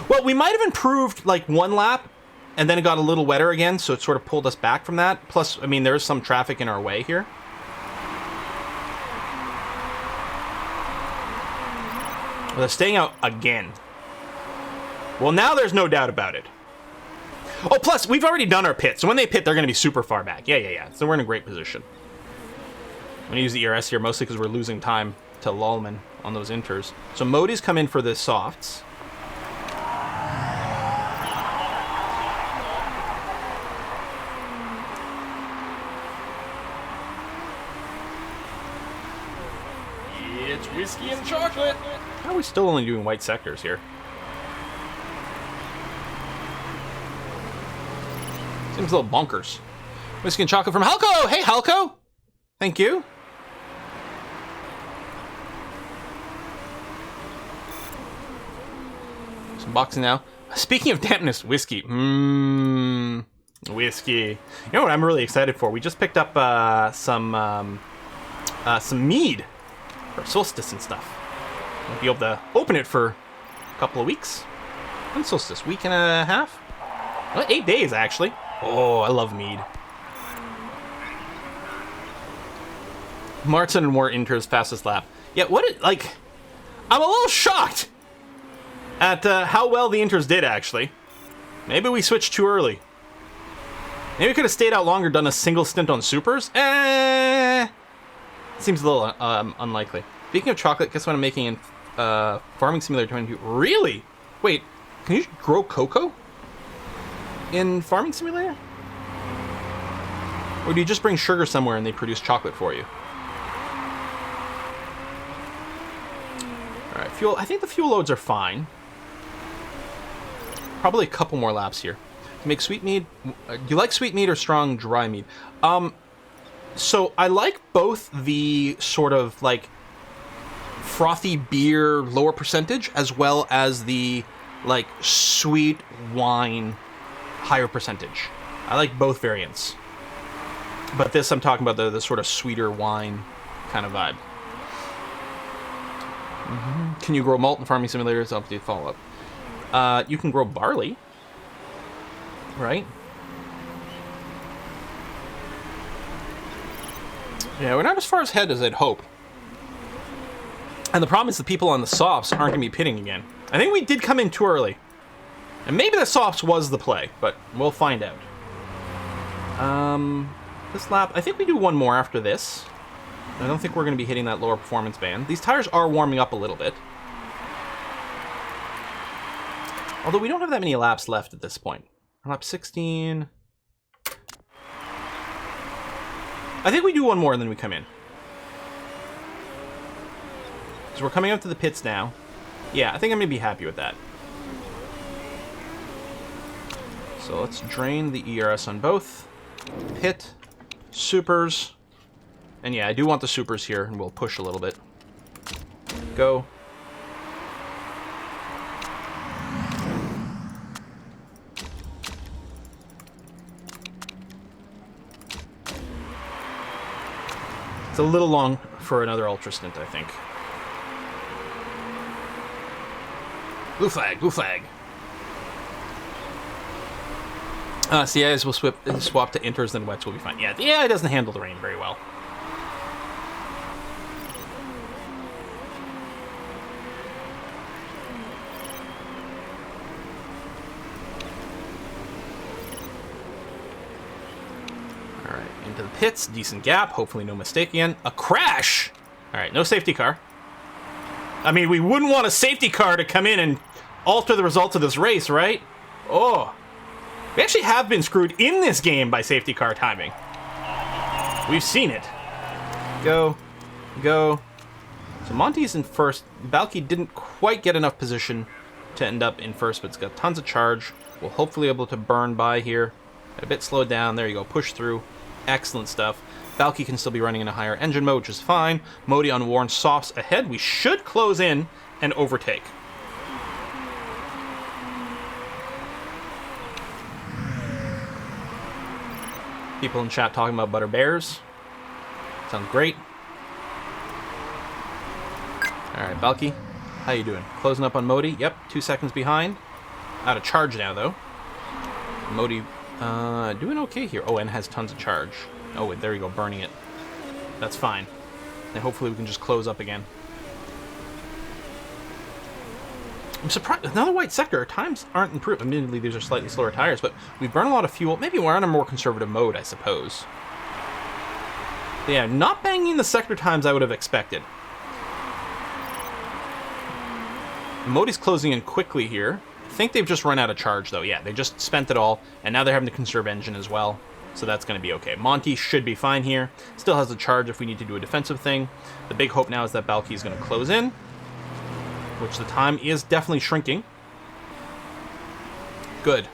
Speaker 1: Well, we might have improved like 1 lap, and then it got a little wetter again, so it sort of pulled us back from that. Plus, I mean, there's some traffic in our way here. Well, they're staying out again. Well, now there's no doubt about it. Oh, plus, we've already done our pit, so when they pit, they're going to be super far back. Yeah. So we're in a great position. I'm going to use the ERS here, mostly because we're losing time to Lallman on those inters. So Modi's come in for the softs. It's whiskey and chocolate. How are we still only doing white sectors here? Seems a little bonkers. Whiskey and chocolate from Halco! Hey, Halco! Thank you. Some boxing now. Speaking of dampness, whiskey. Whiskey. You know what I'm really excited for? We just picked up some mead for solstice and stuff. We'll be able to open it for a couple of weeks. When's solstice? Week and a half? Well, 8 days, actually. Oh, I love mead. Martin and Moore enters fastest lap. Yeah, like, I'm a little shocked at how well the Inters did, actually. Maybe we switched too early. Maybe we could have stayed out longer, done a single stint on supers. Seems a little unlikely. Speaking of chocolate, guess what I'm making in Farming Simulator 22? Really? Wait, can you grow cocoa in Farming Simulator? Or do you just bring sugar somewhere and they produce chocolate for you? Alright, fuel. I think the fuel loads are fine. Probably a couple more laps here. To make sweet mead, do you like sweet mead or strong dry mead? So I like both the sort of like frothy beer, lower percentage, as well as the like sweet wine, higher percentage. I like both variants. But this, I'm talking about the sort of sweeter wine kind of vibe. Can you grow malt in Farming Simulators? I'll do follow up. You can grow barley, right? Yeah, we're not as far ahead as I'd hope. And the problem is the people on the softs aren't going to be pitting again. I think we did come in too early. And maybe the softs was the play, but we'll find out. This lap, I think we do one more after this. I don't think we're going to be hitting that lower performance band. These tires are warming up a little bit. Although we don't have that many laps left at this point. Lap 16. I think we do one more and then we come in. So we're coming up to the pits now. Yeah, I think I'm going to be happy with that. So let's drain the ERS on both. Pit. Supers. And yeah, I do want the supers here, and we'll push a little bit. Go. It's a little long for another ultra stint, I think. Blue flag, blue flag. CIs will swap to inters, then wets will be fine. Yeah, the AI doesn't handle the rain very well. Alright, into the pits. Decent gap. Hopefully no mistake again. A crash! Alright, no safety car. I mean, we wouldn't want a safety car to come in and alter the results of this race, right? Oh. We actually have been screwed in this game by safety car timing. We've seen it. Go. Go. So Monty's in first. Balky didn't quite get enough position to end up in first, but it's got tons of charge. We'll hopefully be able to burn by here. A bit slowed down. There you go. Push through. Excellent stuff. Balky can still be running in a higher engine mode, which is fine. Modi on Warren softs ahead. We should close in and overtake. People in chat talking about butter bears. Sounds great. Alright, Balky. How you doing? Closing up on Modi. Yep, 2 seconds behind. Out of charge now, though. Modi doing okay here. Oh, and has tons of charge. Oh, wait, there you go, burning it. That's fine. And hopefully we can just close up again. I'm surprised. Another white sector. Our times aren't improved. Admittedly, these are slightly slower tires, but we burn a lot of fuel. Maybe we're on a more conservative mode, I suppose. But yeah, not banging the sector times I would have expected. Modi's closing in quickly here. I think they've just run out of charge, though. Yeah, they just spent it all, and now they're having to conserve engine as well. So that's going to be okay. Monty should be fine here. Still has the charge if we need to do a defensive thing. The big hope now is that Balky is going to close in, which the time is definitely shrinking. Good.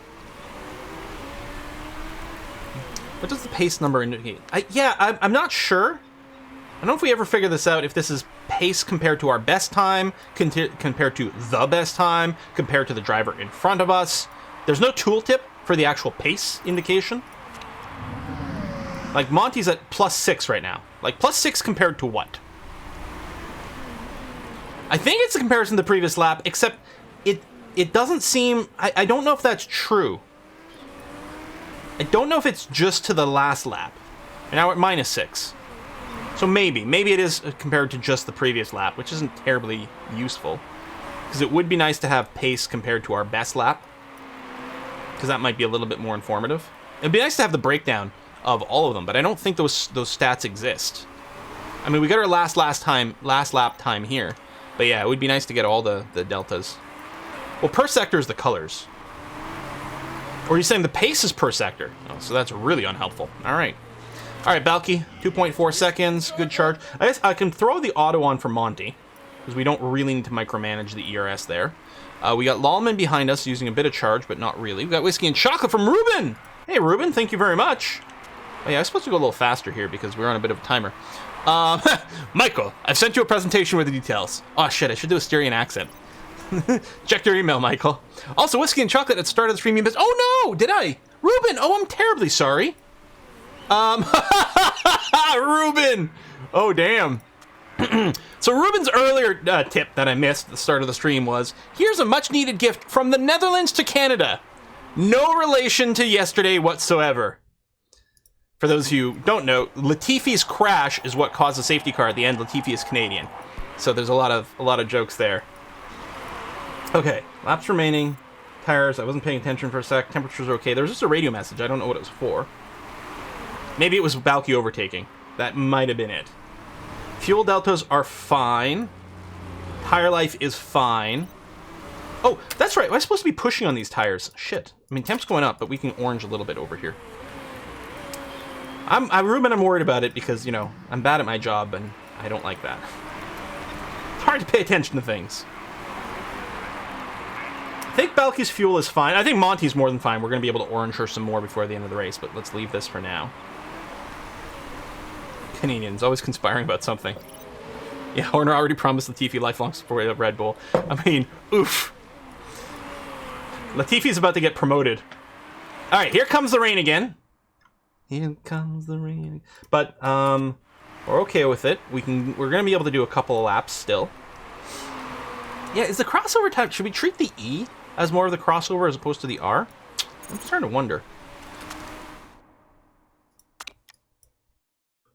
Speaker 1: What does the pace number indicate? I'm not sure. I don't know if we ever figure this out, if this is pace compared to our best time, compared to the best time, compared to the driver in front of us. There's no tooltip for the actual pace indication. Like, Monty's at +6 right now. Like, +6 compared to what? I think it's a comparison to the previous lap, except it doesn't seem... I don't know if that's true. I don't know if it's just to the last lap. And now we're at -6. So maybe it is compared to just the previous lap, which isn't terribly useful. Because it would be nice to have pace compared to our best lap. Because that might be a little bit more informative. It'd be nice to have the breakdown of all of them, but I don't think those stats exist. I mean, we got our last lap time here. But yeah, it would be nice to get all the deltas. Well, per sector is the colors. Or are you saying the pace is per sector? Oh, so that's really unhelpful. All right, Balky, 2.4 seconds, good charge. I guess I can throw the auto on for Monty, because we don't really need to micromanage the ERS there. We got Lallman behind us using a bit of charge, but not really. We got Whiskey and Chocolate from Ruben! Hey, Ruben, thank you very much. Oh, yeah, I was supposed to go a little faster here because we're on a bit of a timer. Michael, I've sent you a presentation with the details. Oh, shit, I should do a Styrian accent. Check your email, Michael. Also, Whiskey and Chocolate at the start of the stream. Oh, no, did I? Ruben, oh, I'm terribly sorry. Ruben! Oh, damn. So Ruben's earlier tip that I missed at the start of the stream was, here's a much-needed gift from the Netherlands to Canada. No relation to yesterday whatsoever. For those of you who don't know, Latifi's crash is what caused the safety car at the end. Latifi is Canadian. So there's a lot of jokes there. Okay, laps remaining. Tires, I wasn't paying attention for a sec. Temperatures are okay. There was just a radio message. I don't know what it was for. Maybe it was Balky overtaking. That might have been it. Fuel deltas are fine. Tire life is fine. Oh, that's right. I'm supposed to be pushing on these tires. Shit. I mean, temp's going up, but we can orange a little bit over here. Ruben, I'm worried about it because, you know, I'm bad at my job and I don't like that. It's hard to pay attention to things. I think Balky's fuel is fine. I think Monty's more than fine. We're going to be able to orange her some more before the end of the race, but let's leave this for now. Canadians, always conspiring about something. Yeah, Horner already promised Latifi lifelong support of Red Bull. I mean, oof. Latifi's about to get promoted. All right, here comes the rain again. Here comes the rain. But we're okay with it. We're gonna be able to do a couple of laps still. Yeah, is the crossover type? Should we treat the E as more of the crossover as opposed to the R? I'm starting to wonder.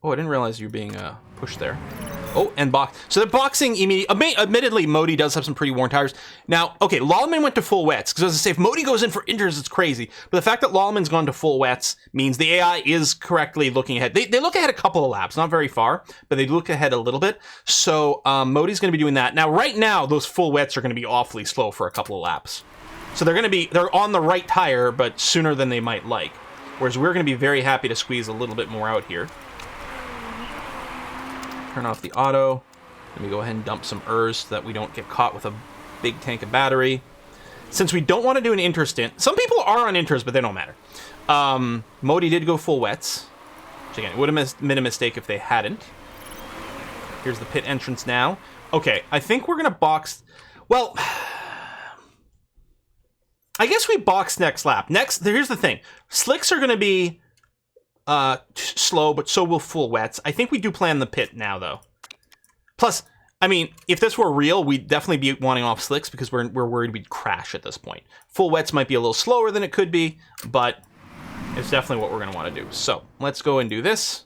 Speaker 1: Oh, I didn't realize you were being pushed there. Oh, and box. So the boxing, admittedly, Modi does have some pretty worn tires. Now, okay, Lallman went to full wets, because as I say, if Modi goes in for inters, it's crazy. But the fact that Lallman's gone to full wets means the AI is correctly looking ahead. They look ahead a couple of laps, not very far, but they look ahead a little bit. So Modi's going to be doing that. Now, right now, those full wets are going to be awfully slow for a couple of laps. So they're on the right tire, but sooner than they might like. Whereas we're going to be very happy to squeeze a little bit more out here. Turn off the auto. Let me go ahead and dump some ERS so that we don't get caught with a big tank of battery. Since we don't want to do an inter stint, some people are on inters, but they don't matter. Modi did go full wets. Which again, it would have been a mistake if they hadn't. Here's the pit entrance now. Okay, I think we're going to box... Well, I guess we box next lap. Here's the thing. Slicks are going to be... slow, but so will full wets. I think we do plan the pit now, though. Plus, I mean, if this were real, we'd definitely be wanting off slicks because we're worried we'd crash at this point. Full wets might be a little slower than it could be, but it's definitely what we're going to want to do. So, let's go and do this.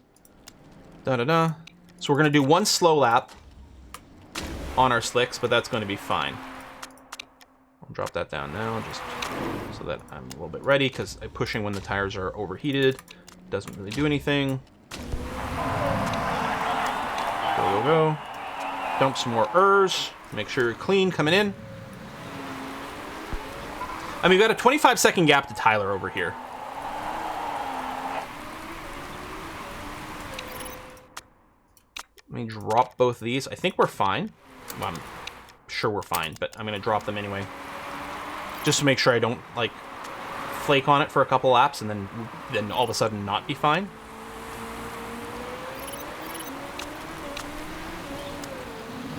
Speaker 1: Da-da-da. So we're going to do one slow lap on our slicks, but that's going to be fine. I'll drop that down now, just so that I'm a little bit ready, because pushing when the tires are overheated doesn't really do anything. Go. Dump some more ERS. Make sure you're clean coming in. I mean, we've got a 25-second gap to Tyler over here. Let me drop both of these. I think we're fine. Well, I'm sure we're fine, but I'm going to drop them anyway. Just to make sure I don't, like, flake on it for a couple laps and then all of a sudden not be fine.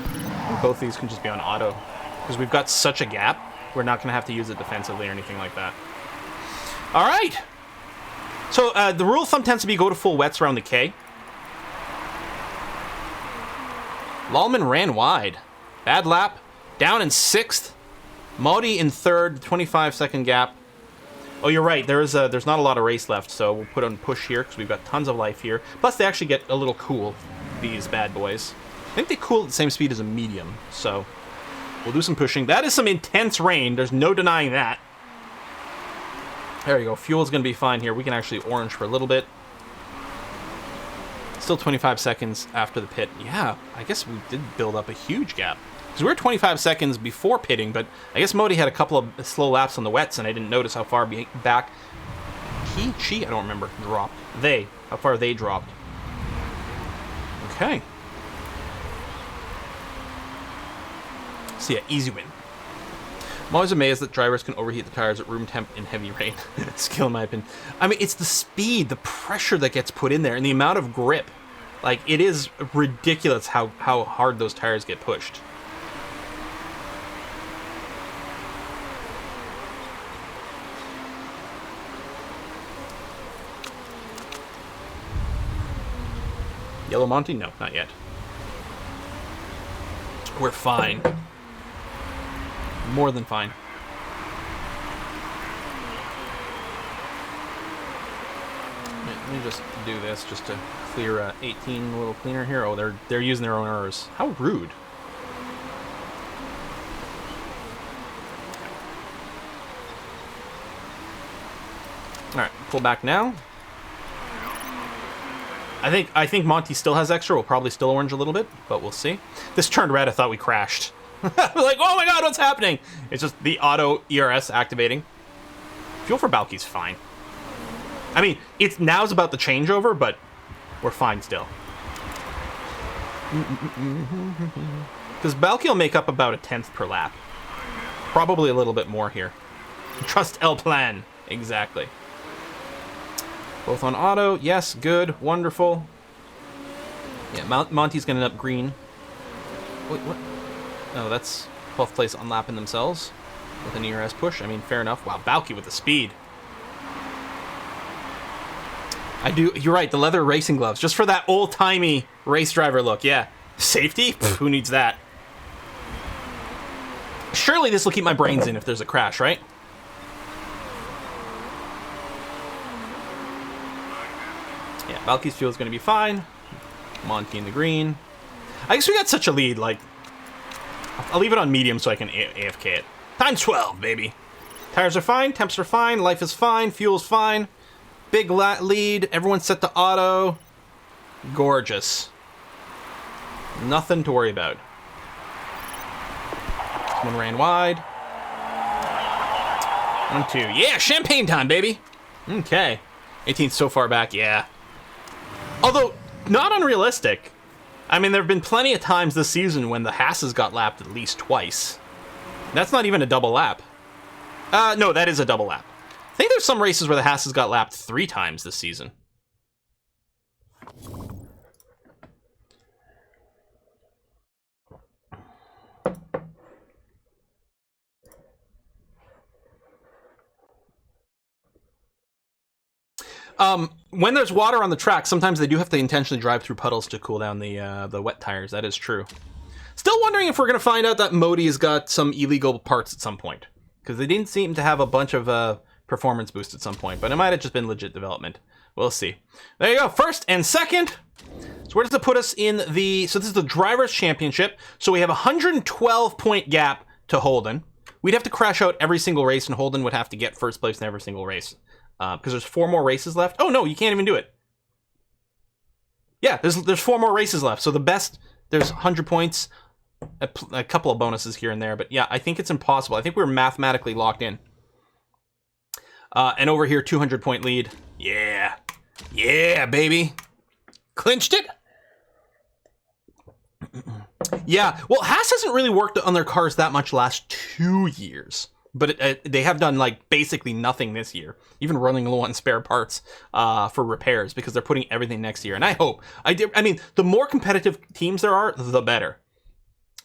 Speaker 1: And both these can just be on auto because we've got such a gap. We're not going to have to use it defensively or anything like that. All right. So the rule of thumb tends to be go to full wets around the K. Lallman ran wide. Bad lap. Down in 6th. Modi in 3rd. 25-second gap. Oh, you're right. There's not a lot of race left, so we'll put on push here because we've got tons of life here. Plus, they actually get a little cool these bad boys. I think they cool at the same speed as a medium, so we'll do some pushing. That is some intense rain. There's no denying that. There you go. Fuel's going to be fine here. We can actually orange for a little bit. Still 25 seconds after the pit. Yeah, I guess we did build up a huge gap. Because we were 25 seconds before pitting, but I guess Modi had a couple of slow laps on the wets, and I didn't notice how far back she, I don't remember, dropped. How far they dropped. Okay. So yeah, easy win. I'm always amazed that drivers can overheat the tires at room temp in heavy rain. Skill, in my opinion. I mean, it's the speed, the pressure that gets put in there, and the amount of grip. Like, it is ridiculous how hard those tires get pushed. Yellow Monty? No, not yet. We're fine. More than fine. Let me just do this just to clear 18 a little cleaner here. Oh, they're using their own errors. How rude. All right, pull back now. I think Monty still has extra. We'll probably still orange a little bit, but we'll see. This turned red. I thought we crashed. We're like, oh my god, what's happening? It's just the auto ERS activating. Fuel for Balky's fine. I mean, now's about the changeover, but we're fine still. Because Balky will make up about a 10th per lap. Probably a little bit more here. Trust El Plan. Exactly. Both on auto. Yes, good. Wonderful. Yeah, Monty's going to end up green. Wait, what? Oh, that's 12th place on lapping themselves with an ERS push. I mean, fair enough. Wow, Balky with the speed. You're right, the leather racing gloves. Just for that old-timey race driver look, yeah. Safety? Pff, who needs that? Surely this will keep my brains in if there's a crash, right? Yeah, Balky's fuel is going to be fine. Monty in the green. I guess we got such a lead, like... I'll leave it on medium so I can AFK it. Times 12, baby. Tires are fine, temps are fine, life is fine, fuel's fine. Big lead, everyone's set to auto. Gorgeous. Nothing to worry about. One ran wide. 1, 2. Yeah, champagne time, baby. Okay. 18th so far back, yeah. Although, not unrealistic. I mean, there have been plenty of times this season when the Hasses got lapped at least twice. That's not even a double lap. No, that is a double lap. I think there's some races where the Hasses got lapped 3 times this season. When there's water on the track, sometimes they do have to intentionally drive through puddles to cool down the wet tires. That is true. Still wondering if we're going to find out that Modi's got some illegal parts at some point. Because they didn't seem to have a bunch of performance boost at some point. But it might have just been legit development. We'll see. There you go. First and second. So where does it put us in the... So this is the Drivers' Championship. So we have a 112-point gap to Holden. We'd have to crash out every single race, and Holden would have to get first place in every single race. Because there's 4 more races left. Oh, no, you can't even do it. Yeah, there's 4 more races left. So the best, there's 100 points, a couple of bonuses here and there. But yeah, I think it's impossible. I think we're mathematically locked in. And over here, 200-point lead. Yeah. Yeah, baby. Clinched it. Yeah, well, Haas hasn't really worked on their cars that much last 2 years. But they have done, like, basically nothing this year. Even running low on spare parts for repairs because they're putting everything next year. And I hope. I mean, the more competitive teams there are, the better.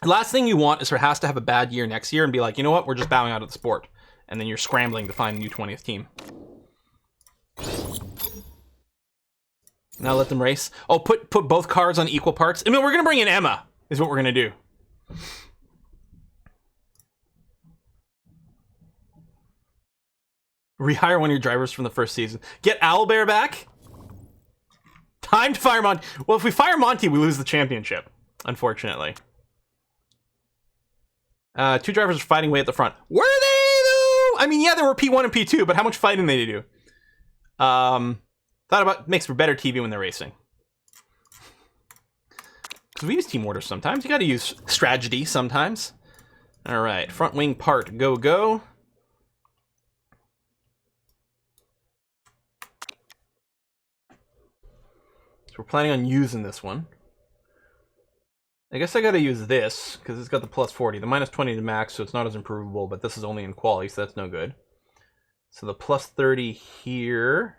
Speaker 1: The last thing you want is for Haas to have a bad year next year and be like, you know what, we're just bowing out of the sport. And then you're scrambling to find a new 20th team. Now let them race. Oh, put both cars on equal parts. I mean, we're going to bring in Emma, is what we're going to do. Rehire one of your drivers from the first season. Get Owlbear back? Time to fire Monty. Well, if we fire Monty, we lose the championship, unfortunately. 2 drivers are fighting way at the front. Were they, though? I mean, yeah, there were P1 and P2, but how much fighting they do? Thought about makes for better TV when they're racing. Because we use team orders sometimes. You got to use strategy sometimes. All right, front wing part, go, go. So we're planning on using this one. I guess I got to use this because it's got the plus 40. The minus 20 to max, so it's not as improvable, but this is only in quality, so that's no good. So the plus 30 here.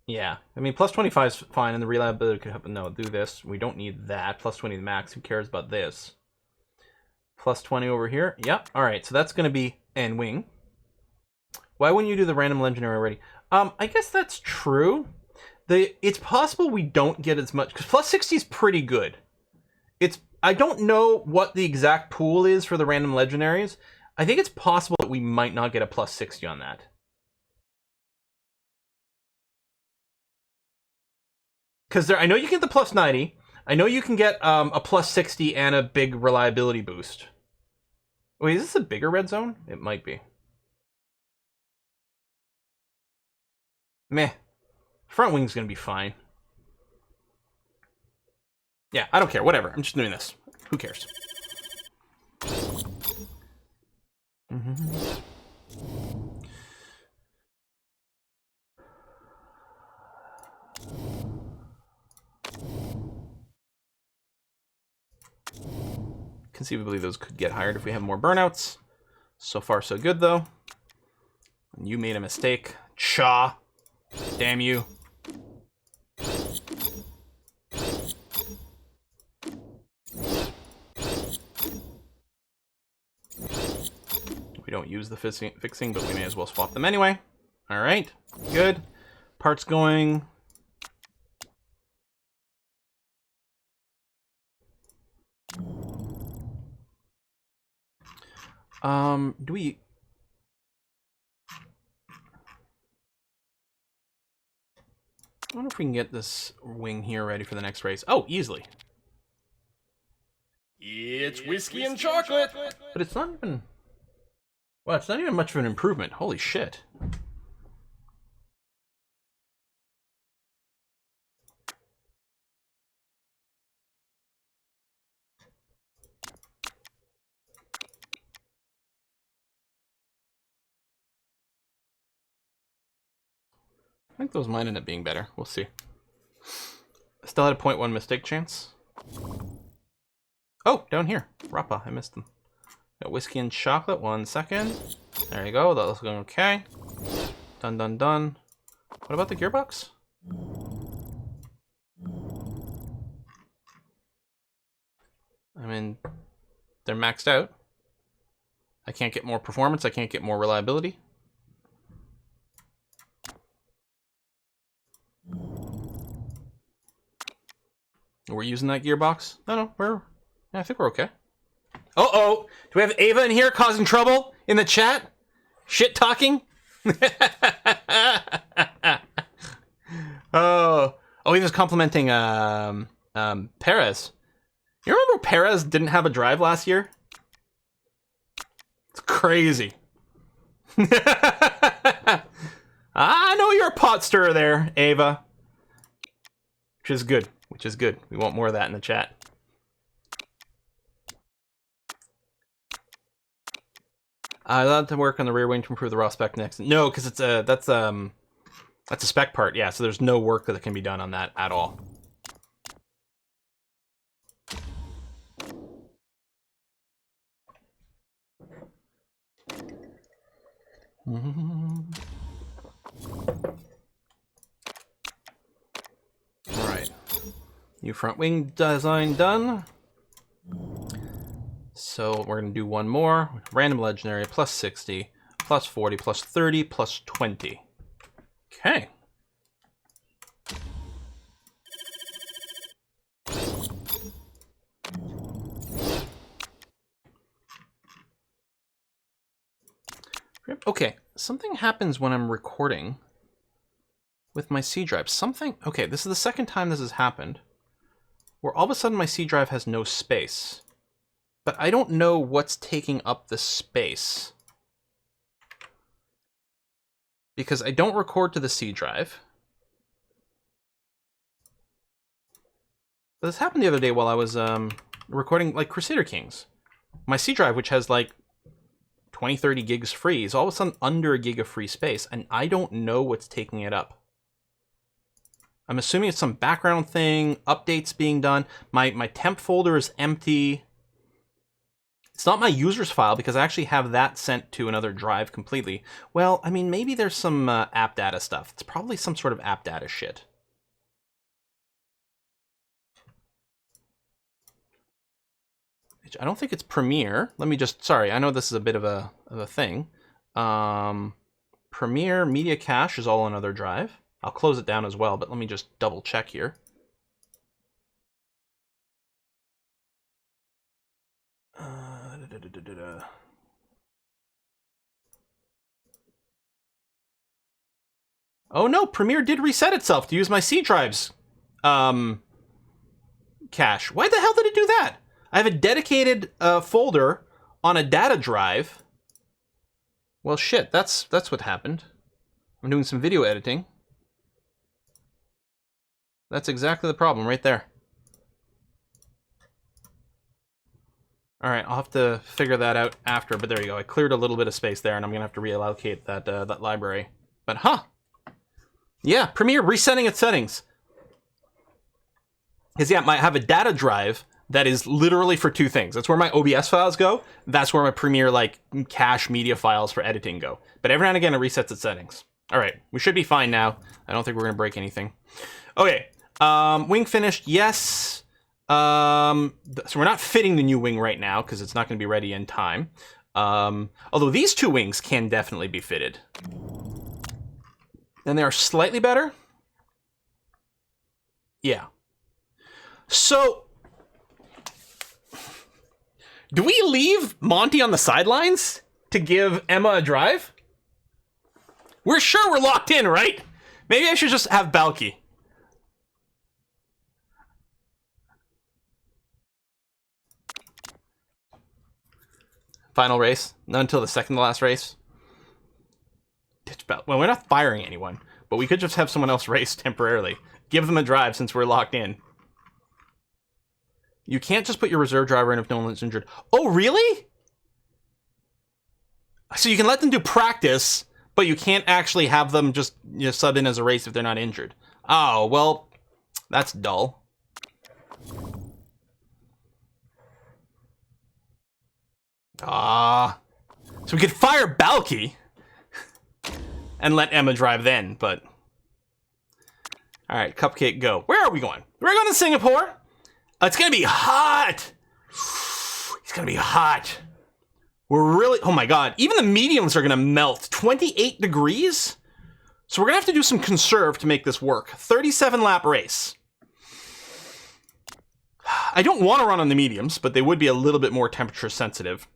Speaker 1: Yeah, I mean, plus 25 is fine, and the reliability could help. No, do this. We don't need that. Plus 20 to max. Who cares about this? Plus 20 over here. Yep. All right, so that's going to be N wing. Why wouldn't you do the random legendary already? I guess that's true. It's possible we don't get as much, because plus 60 is pretty good. I don't know what the exact pool is for the random legendaries. I think it's possible that we might not get a plus 60 on that. Because I know you get the plus 90. I know you can get a plus 60 and a big reliability boost. Wait, is this a bigger red zone? It might be. Meh. Front wing's going to be fine. Yeah, I don't care. Whatever. I'm just doing this. Who cares? Conceivably, those could get hired if we have more burnouts. So far, so good, though. You made a mistake. Cha. Damn you. We don't use the fixing, but we may as well swap them anyway. All right, good. Parts going. Do we... I wonder if we can get this wing here ready for the next race. Oh, easily.
Speaker 2: It's whiskey and chocolate!
Speaker 1: But it's not even... Well, it's not even much of an improvement. Holy shit. I think those might end up being better. We'll see. Still had a 0.1 mistake chance. Oh, down here. Rappa, I missed them. Got whiskey and chocolate. 1 second. There you go. That looks going okay. Done, done, done. What about the gearbox? I mean, they're maxed out. I can't get more performance. I can't get more reliability. We're using that gearbox? No, yeah, I think we're okay. Uh-oh! Do we have Ava in here causing trouble in the chat? Shit talking? Oh, he was complimenting Perez. You remember Perez didn't have a drive last year? It's crazy. I know you're a pot stirrer there, Ava. Which is good. We want more of that in the chat. I'd love to work on the rear wing to improve the raw spec next. No, because it's that's a spec part. Yeah, so there's no work that can be done on that at all. All right, new front wing design done. So we're going to do one more. Random legendary, plus 60, plus 40, plus 30, plus 20. Okay. Okay, something happens when I'm recording with my C drive. Something... Okay, this is the second time this has happened, where all of a sudden my C drive has no space. But I don't know what's taking up the space. Because I don't record to the C drive. But this happened the other day while I was recording, like, Crusader Kings. My C drive, which has, like, 20, 30 gigs free, is all of a sudden under a gig of free space, and I don't know what's taking it up. I'm assuming it's some background thing, updates being done. My temp folder is empty. It's not my users file because I actually have that sent to another drive completely. Well, I mean, maybe there's some app data stuff. It's probably some sort of app data shit. I don't think it's Premiere. Let me just, sorry, I know this is a bit of a thing. Premiere Media Cache is all on another drive. I'll close it down as well, but let me just double check here. Oh no, Premiere did reset itself to use my C drive's cache. Why the hell did it do that? I have a dedicated folder on a data drive. Well, shit, that's what happened. I'm doing some video editing. That's exactly the problem right there. All right, I'll have to figure that out after, but there you go. I cleared a little bit of space there, and I'm gonna have to reallocate that library. But yeah, Premiere resetting its settings. Because yeah, I have a data drive that is literally for two things. That's where my OBS files go. That's where my Premiere like cache media files for editing go. But every now and again, it resets its settings. All right, we should be fine now. I don't think we're gonna break anything. Okay, wing finished, yes. So we're not fitting the new wing right now because it's not gonna be ready in time. Although these two wings can definitely be fitted. And they are slightly better. Yeah. So, do we leave Monty on the sidelines to give Emma a drive? We're sure we're locked in, right? Maybe I should just have Balky. Final race? Not until the second to last race. Well, we're not firing anyone, but we could just have someone else race temporarily. Give them a drive since we're locked in. You can't just put your reserve driver in if no one's injured. Oh, really? So you can let them do practice, but you can't actually have them just sub in as a race if they're not injured. Oh, well, that's dull. So we could fire Balky and let Emma drive then, but... All right, Cupcake, go. Where are we going? We're going to Singapore. It's going to be hot. It's going to be hot. We're really... Oh my god. Even the mediums are going to melt. 28 degrees? So we're going to have to do some conserve to make this work. 37-lap race. I don't want to run on the mediums, but they would be a little bit more temperature sensitive.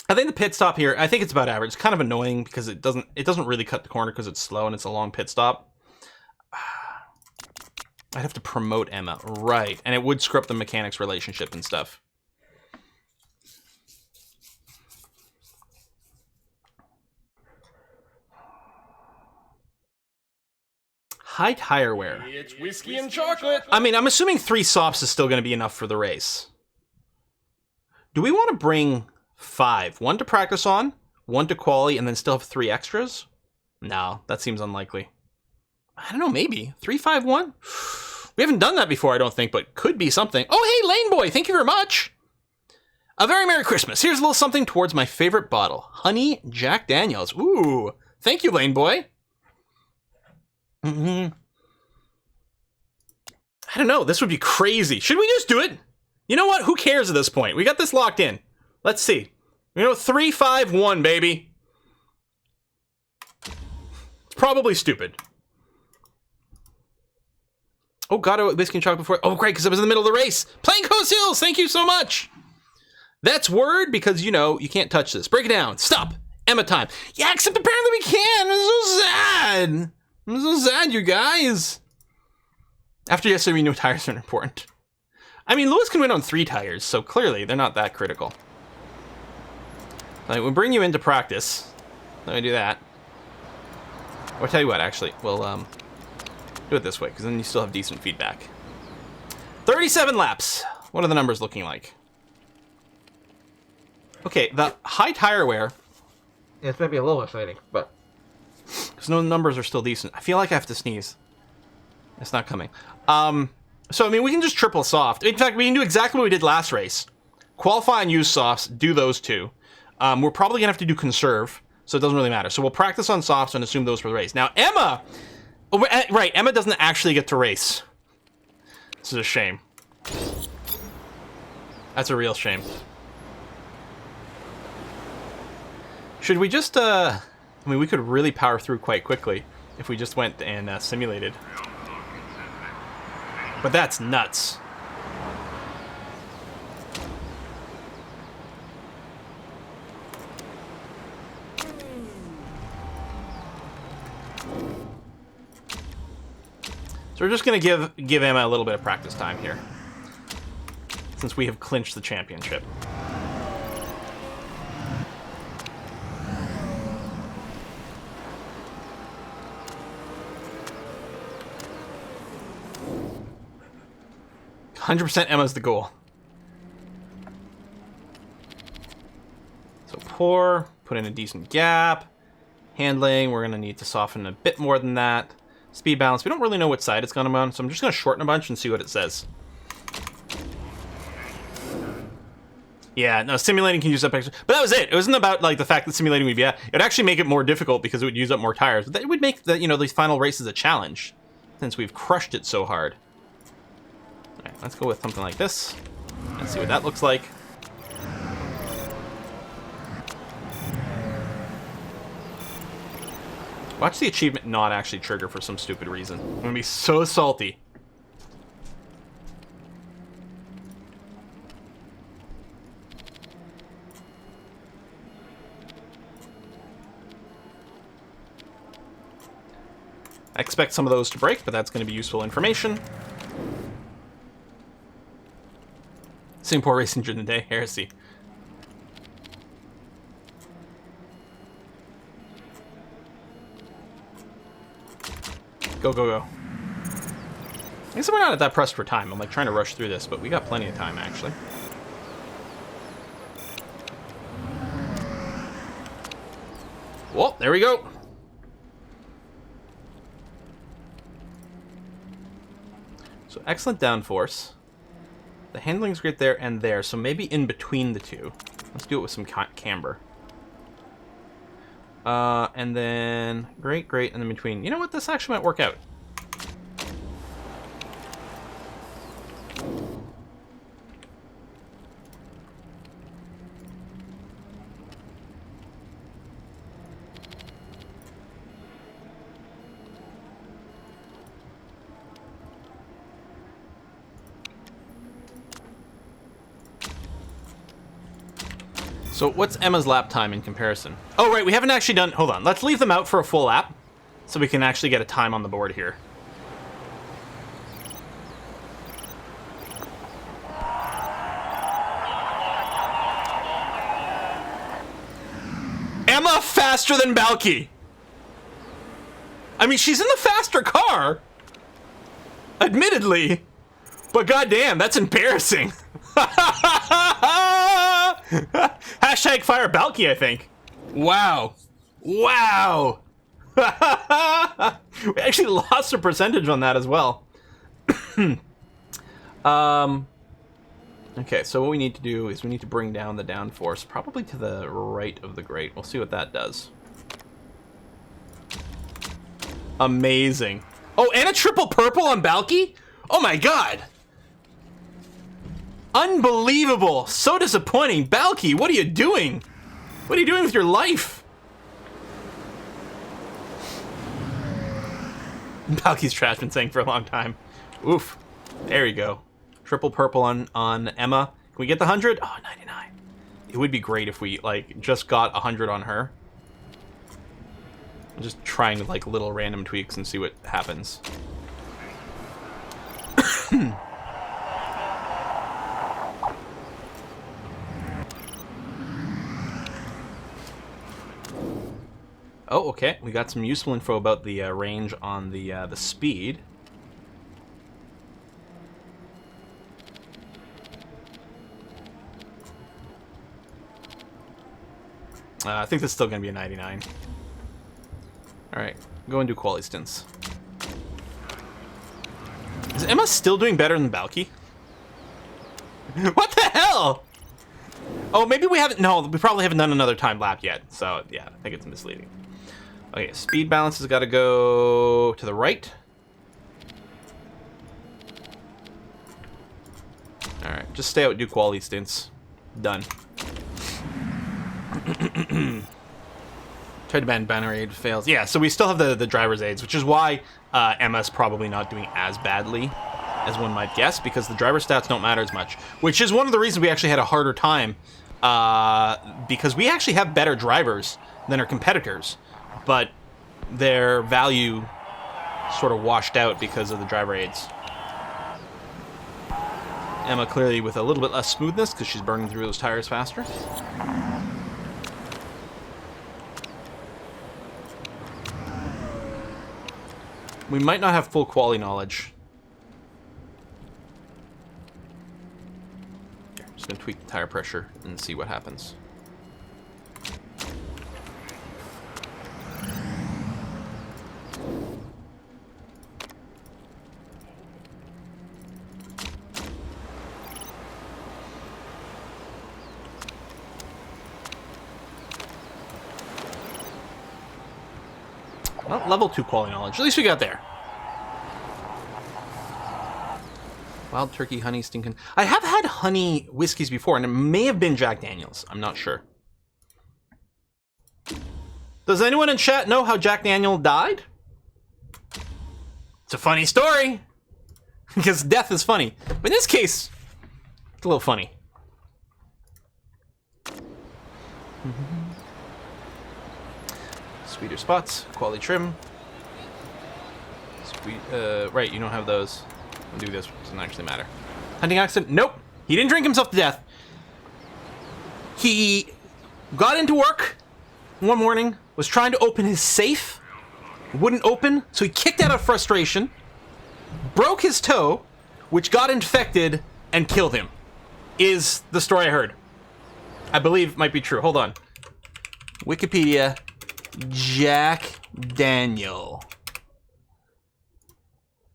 Speaker 1: I think the pit stop here, I think it's about average. It's kind of annoying because it doesn't really cut the corner because it's slow and it's a long pit stop. I'd have to promote Emma, right? And it would screw up the mechanics relationship and stuff. High tire wear.
Speaker 2: It's whiskey and chocolate.
Speaker 1: I mean, I'm assuming 3 sops is still going to be enough for the race. Do we want to bring 5? 1 to practice on, 1 to quali, and then still have 3 extras? No, that seems unlikely. I don't know, maybe. 3, 5, 1? We haven't done that before, I don't think, but could be something. Oh, hey, Lane Boy, thank you very much. A very Merry Christmas. Here's a little something towards my favorite bottle. Honey Jack Daniels. Ooh, thank you, Lane Boy. I don't know, this would be crazy. Should we just do it? You know what? Who cares at this point? We got this locked in. Let's see. 3, 5, 1, baby. It's probably stupid. Oh, God, I whiskey and chocolate before. Oh, great, because I was in the middle of the race. Playing Coast Hills, thank you so much. That's word because, you can't touch this. Break it down. Stop. Emma time. Yeah, except apparently we can. It's so sad. I'm so sad, you guys. After yesterday, we knew tires aren't important. I mean, Lewis can win on 3 tires, so clearly they're not that critical. Like, we'll bring you into practice. Let me do that. Or I'll tell you what, actually, we'll do it this way, because then you still have decent feedback. 37 laps. What are the numbers looking like? Okay, the high tire wear. Yeah, it's maybe a little exciting, but because no numbers are still decent. I feel like I have to sneeze. It's not coming. So, I mean, we can just triple soft. In fact, we can do exactly what we did last race. Qualify and use softs, do those 2. We're probably going to have to do conserve, so it doesn't really matter. So we'll practice on softs and assume those for the race. Now, Emma... Oh, right, Emma doesn't actually get to race. This is a shame. That's a real shame. Should we just, I mean, we could really power through quite quickly if we just went and simulated. But that's nuts. So we're just going to give Emma a little bit of practice time here, since we have clinched the championship. %, Emma's the goal. So pour, put in a decent gap. Handling, we're going to need to soften a bit more than that. Speed balance, we don't really know what side it's going to be on, so I'm just going to shorten a bunch and see what it says. Yeah, no, simulating can use up extra. But that was it. It wasn't about like the fact that simulating would be... It would actually make it more difficult because it would use up more tires. But that would make the, you know, these final races a challenge, since we've crushed it so hard. All right, let's go with something like this. Let's see what that looks like. Watch the achievement not actually trigger for some stupid reason. I'm gonna be so salty. I expect some of those to break, but that's going to be useful information. Singapore racing during the day, heresy. Go, go, go. I guess we're not at that pressed for time. I'm like trying to rush through this, but we got plenty of time actually. Well, there we go. So excellent downforce. The handling's great there and there, so maybe in between the two. Let's do it with some camber. And then great, great, and then between. You know what? This actually might work out. So what's Emma's lap time in comparison? Oh, right, we haven't actually done... Hold on, let's leave them out for a full lap so we can actually get a time on the board here. Emma faster than Balky! I mean, she's in the faster car, admittedly, but goddamn, that's embarrassing. Hashtag fire Balky, I think. Wow. Wow. We actually lost a percentage on that as well. Okay, so what we need to do is we need to bring down the downforce, probably to the right of the grate. We'll see what that does. Amazing. Oh, and a triple purple on Balky? Oh my god. Unbelievable. So disappointing. Balky, what are you doing? What are you doing with your life? Balky's trash been saying for a long time. Oof. There you go. Triple purple on Emma. Can we get the 100? Oh, 99. It would be great if we, like, just got 100 on her. I'm just trying like little random tweaks and see what happens. Oh, okay. We got some useful info about the range on the speed. I think this is still going to be a 99. Alright, go and do quality stints. Is Emma still doing better than Balky? What the hell? Oh, maybe we haven't... No, we probably haven't done another time lap yet. So, yeah, I think it's misleading. Okay, speed balance has got to go to the right. Alright, just stay out and do quality stints. Done. Tried to ban banner aid, fails. Yeah, so we still have the driver's aids, which is why Emma's probably not doing as badly as one might guess, because the driver stats don't matter as much. Which is one of the reasons we actually had a harder time, because we actually have better drivers than our competitors, but their value sort of washed out because of the driver aids. Emma clearly with a little bit less smoothness, because she's burning through those tires faster. We might not have full quality knowledge. Here, I'm just going to tweak the tire pressure and see what happens. Well, level 2 quality knowledge. At least we got there. Wild turkey, honey, stinking... I have had honey whiskeys before, and it may have been Jack Daniels. I'm not sure. Does anyone in chat know how Jack Daniel died? It's a funny story. Because death is funny. But in this case, it's a little funny. Sweeter spots, quality trim. Sweet, right, you don't have those. I'll do this, doesn't actually matter. Hunting accident, nope. He didn't drink himself to death. He got into work one morning, was trying to open his safe, wouldn't open, so he kicked out of frustration, broke his toe, which got infected and killed him. Is the story I heard. I believe might be true. Hold on. Wikipedia. Jack Daniel.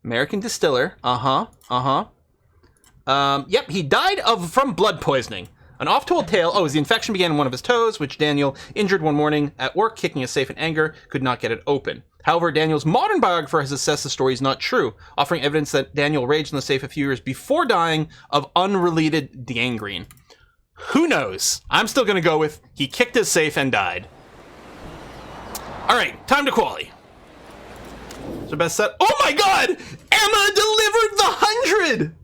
Speaker 1: American distiller. Yep, he died from blood poisoning. An oft-told tale, as the infection began in one of his toes, which Daniel injured one morning at work, kicking a safe in anger, could not get it open. However, Daniel's modern biographer has assessed the story is not true, offering evidence that Daniel raged in the safe a few years before dying of unrelated gangrene. Who knows? I'm still going to go with he kicked his safe and died. All right, time to quali. So best set. Oh my God! Emma delivered the 100.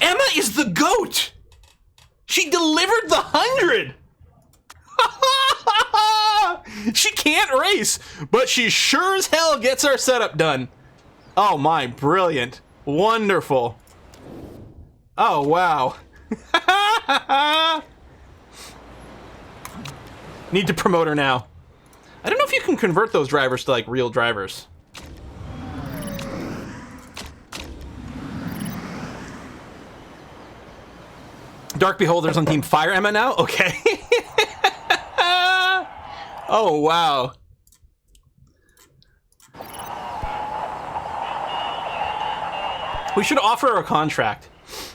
Speaker 1: Emma is the GOAT. She delivered the 100. She can't race, but she sure as hell gets our setup done. Oh my, brilliant, wonderful. Oh wow. Need to promote her now. I don't know if you can convert those drivers to like real drivers. Dark Beholder's on Team Fire Emma now? Okay. Oh, wow. We should offer her a contract.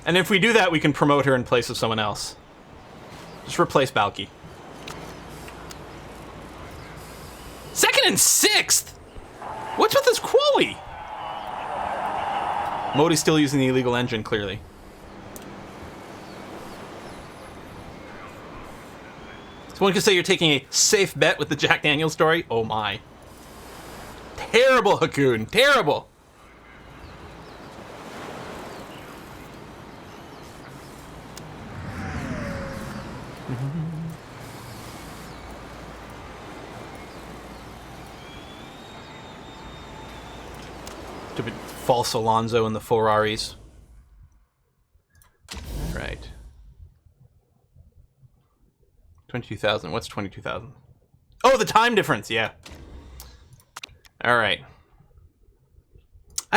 Speaker 1: And if we do that, we can promote her in place of someone else. Just replace Balky. 2nd and 6th? What's with this quali? Modi's still using the illegal engine, clearly. So one could say you're taking a safe bet with the Jack Daniels story. Oh my. Terrible, Hakoon. Terrible. Stupid false Alonso in the Ferraris. All right. 22,000. What's 22,000? Oh, the time difference. Yeah. All right.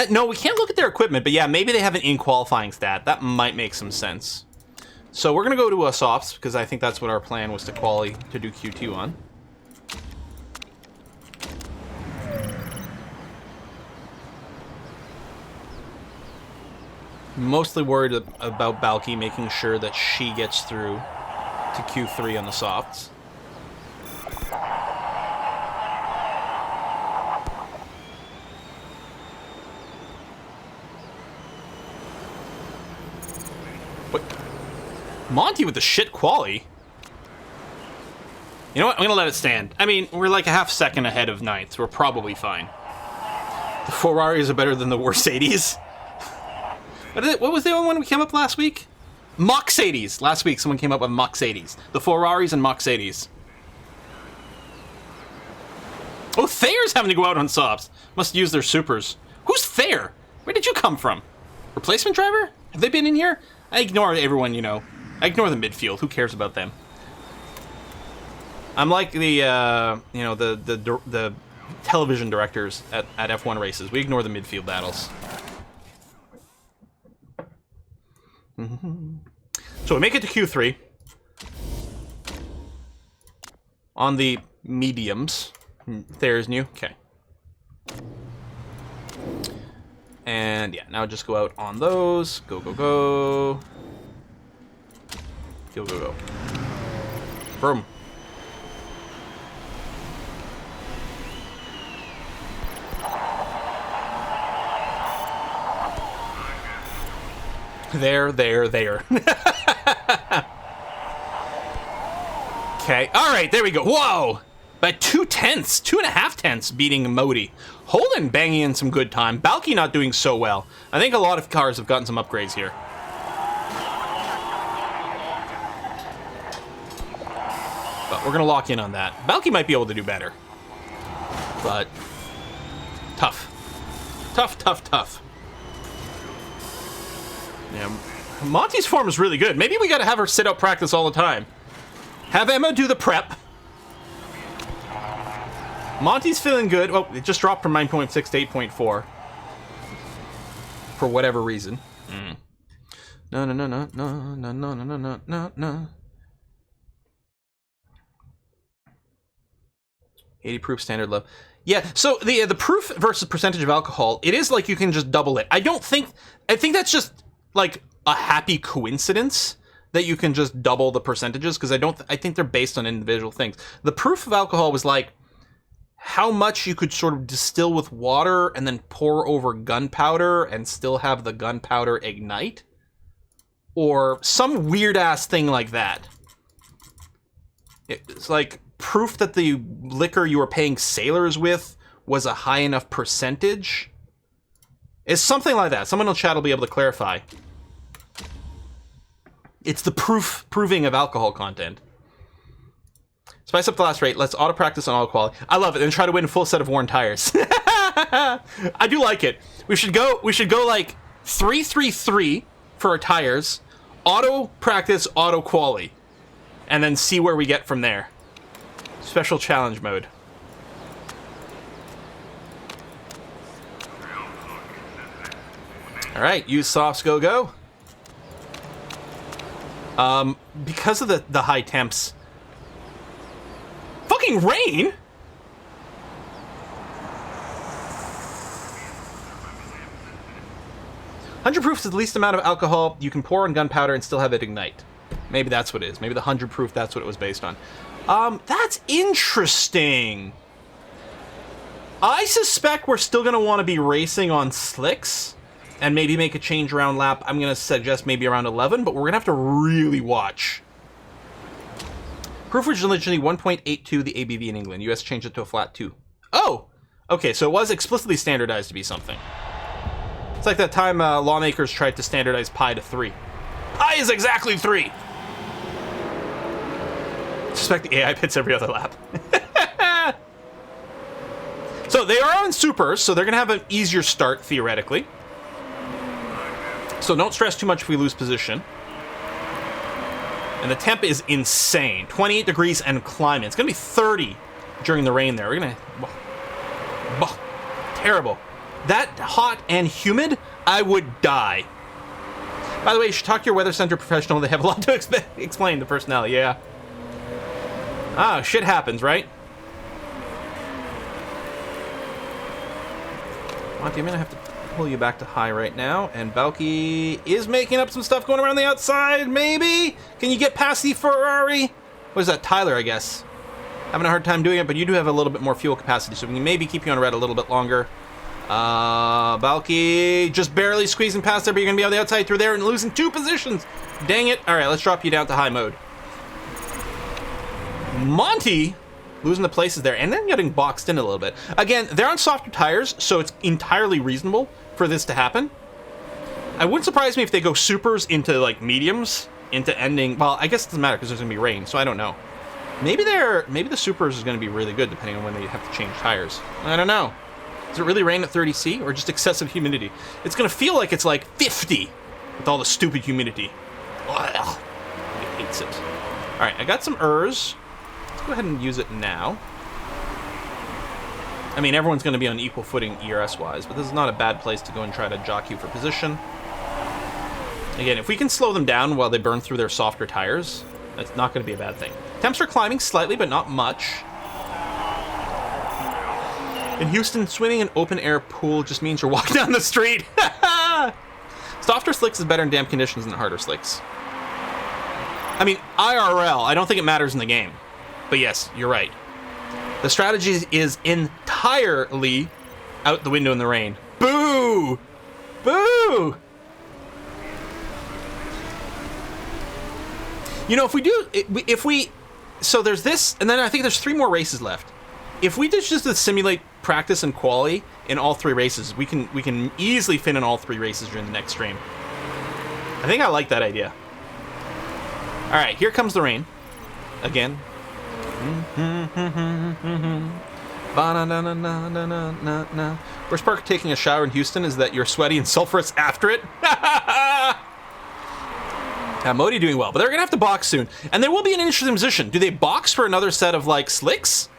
Speaker 1: No, we can't look at their equipment, but yeah, maybe they have an in-qualifying stat. That might make some sense. So we're going to go to softs, because I think that's what our plan was to do Q2 on. Mostly worried about Balky making sure that she gets through to Q3 on the softs. What? Monty with the shit quali. You know what? I'm gonna let it stand. I mean, we're like a half second ahead of ninth. We're probably fine. The Ferraris are better than the Mercedes. What was the other one we came up last week? Moxades. Last week, someone came up with Moxades. The Ferraris and Moxades. Oh, Thayer's having to go out on softs. Must use their supers. Who's Thayer? Where did you come from? Replacement driver? Have they been in here? I ignore everyone, you know. I ignore the midfield. Who cares about them? I'm like the, you know, the television directors at F1 races. We ignore the midfield battles. So we make it to Q3 on the mediums. There's new. Okay. And yeah, now just go out on those. Go, go, go. Go, go, go. Boom. There. Okay, alright, there we go. Whoa! By 2.5 tenths beating Modi. Holden banging in some good time. Balky not doing so well. I think a lot of cars have gotten some upgrades here. But we're gonna lock in on that. Balky might be able to do better. But tough. Tough. Yeah, Monty's form is really good. Maybe we gotta have her sit out practice all the time. Have Emma do the prep. Monty's feeling good. Oh, it just dropped from 9.6 to 8.4. For whatever reason. No. 80 proof standard low. Yeah, so the proof versus percentage of alcohol, it is like you can just double it. I think that's just like a happy coincidence that you can just double the percentages, because I think they're based on individual things. The proof of alcohol was like how much you could sort of distill with water and then pour over gunpowder and still have the gunpowder ignite, or some weird ass thing like that. It's like proof that the liquor you were paying sailors with was a high enough percentage. It's something like that. Someone in the chat will be able to clarify. It's the proving of alcohol content. Spice up the last rate. Let's auto practice on auto quality. I love it. And try to win a full set of worn tires. I do like it. We should go like 3-3-3 for our tires. Auto practice, auto quali, and then see where we get from there. Special challenge mode. All right, use softs, go. Because of the high temps. Fucking rain? $100 proof is the least amount of alcohol you can pour on gunpowder and still have it ignite. Maybe that's what it is. Maybe the 100 proof, that's what it was based on. That's interesting. I suspect we're still going to want to be racing on slicks and maybe make a change around lap. I'm going to suggest maybe around 11, but we're going to have to really watch. Proof was originally 1.82 the ABV in England. US changed it to a flat 2. Oh! Okay, so it was explicitly standardized to be something. It's like that time lawmakers tried to standardize pi to 3. Pi is exactly 3! Suspect the AI pits every other lap. So So they are on supers, so they're going to have an easier start, theoretically. So don't stress too much if we lose position. And the temp is insane. 28 degrees and climbing. It's going to be 30 during the rain there. We're going to... Terrible. That hot and humid, I would die. By the way, you should talk to your weather center professional. They have a lot to explain to personnel. Yeah. Ah, shit happens, right? Monty, I'm going to have to pull you back to high right now. And Balky is making up some stuff going around the outside, maybe? Can you get past the Ferrari? What is that? Tyler, I guess. Having a hard time doing it, but you do have a little bit more fuel capacity, so we can maybe keep you on red a little bit longer. Balky just barely squeezing past there, but you're going to be on the outside through there and losing 2 positions. Dang it. All right, let's drop you down to high mode. Monty losing the places there and then getting boxed in a little bit. Again, they're on softer tires, so it's entirely reasonable for this to happen. It wouldn't surprise me if they go supers into, like, mediums, into ending... Well, I guess it doesn't matter because there's going to be rain, so I don't know. Maybe the supers is going to be really good depending on when they have to change tires. I don't know. Does it really rain at 30°, or just excessive humidity? It's going to feel like it's like 50 with all the stupid humidity. Ugh. It hates it. All right, I got some Let's go ahead and use it now. I mean, everyone's going to be on equal footing ERS-wise, but this is not a bad place to go and try to jockey for position. Again, if we can slow them down while they burn through their softer tires, that's not going to be a bad thing. Temps are climbing slightly, but not much. In Houston, swimming an open-air pool just means you're walking down the street. Softer slicks is better in damp conditions than harder slicks. I mean, IRL, I don't think it matters in the game. But yes, you're right. The strategy is entirely out the window in the rain. Boo! Boo! You know, so there's this, and then I think there's 3 more races left. If we did just simulate practice and quali in all 3 races, we can easily fit in all 3 races during the next stream. I think I like that idea. All right, here comes the rain. Again. Worst part of taking a shower in Houston is that you're sweaty and sulfurous after it. Modi doing well, but they're gonna have to box soon, and there will be an interesting position. Do they box for another set of like slicks?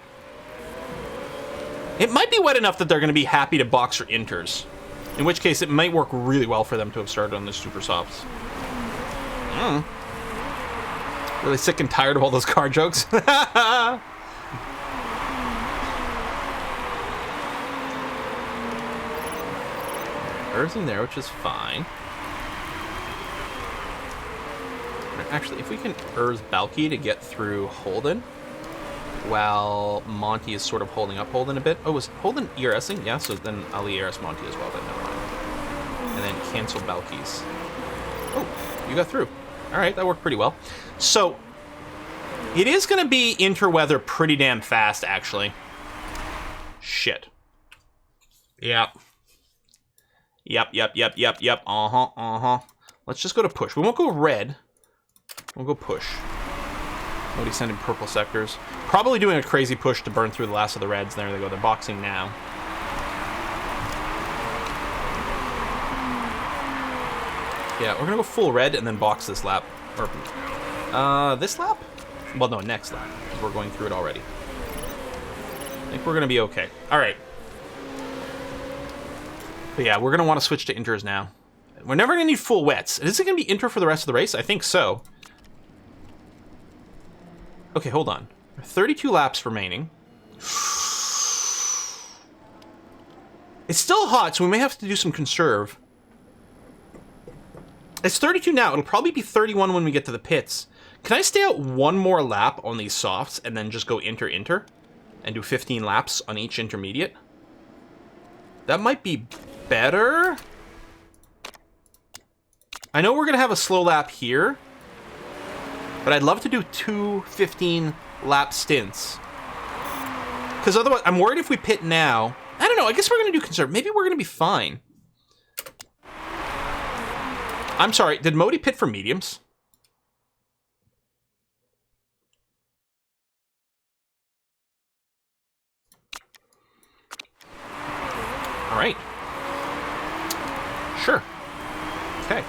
Speaker 1: It might be wet enough that they're gonna be happy to box for inters, in which case it might work really well for them to have started on the super softs. Really sick and tired of all those car jokes. Earthing there, which is fine. Actually, if we can Balky to get through Holden, while Monty is sort of holding up Holden a bit. Oh, was Holden ERSing? Yeah, so then I'll ERS Monty as well, but never mind. And then cancel Balky's. Oh, you got through. All right, that worked pretty well. So, it is going to be interweather pretty damn fast, actually. Shit. Yep. Yep. Let's just go to push. We won't go red. We'll go push. Nobody's sending purple sectors. Probably doing a crazy push to burn through the last of the reds. There they go. They're boxing now. Yeah, we're going to go full red and then box this lap. Or, this lap? Well, no, next lap. Because we're going through it already. I think we're going to be okay. All right. But yeah, we're going to want to switch to inters now. We're never going to need full wets. Is it going to be inter for the rest of the race? I think so. Okay, hold on. 32 laps remaining. It's still hot, so we may have to do some conserve. It's 32 now. It'll probably be 31 when we get to the pits. Can I stay out one more lap on these softs and then just go inter and do 15 laps on each intermediate? That might be better. I know we're going to have a slow lap here, but I'd love to do 2 15-lap stints. Because otherwise, I'm worried if we pit now. I don't know. I guess we're going to do conserve. Maybe we're going to be fine. I'm sorry. Did Modi pit for mediums? All right. Sure. Okay.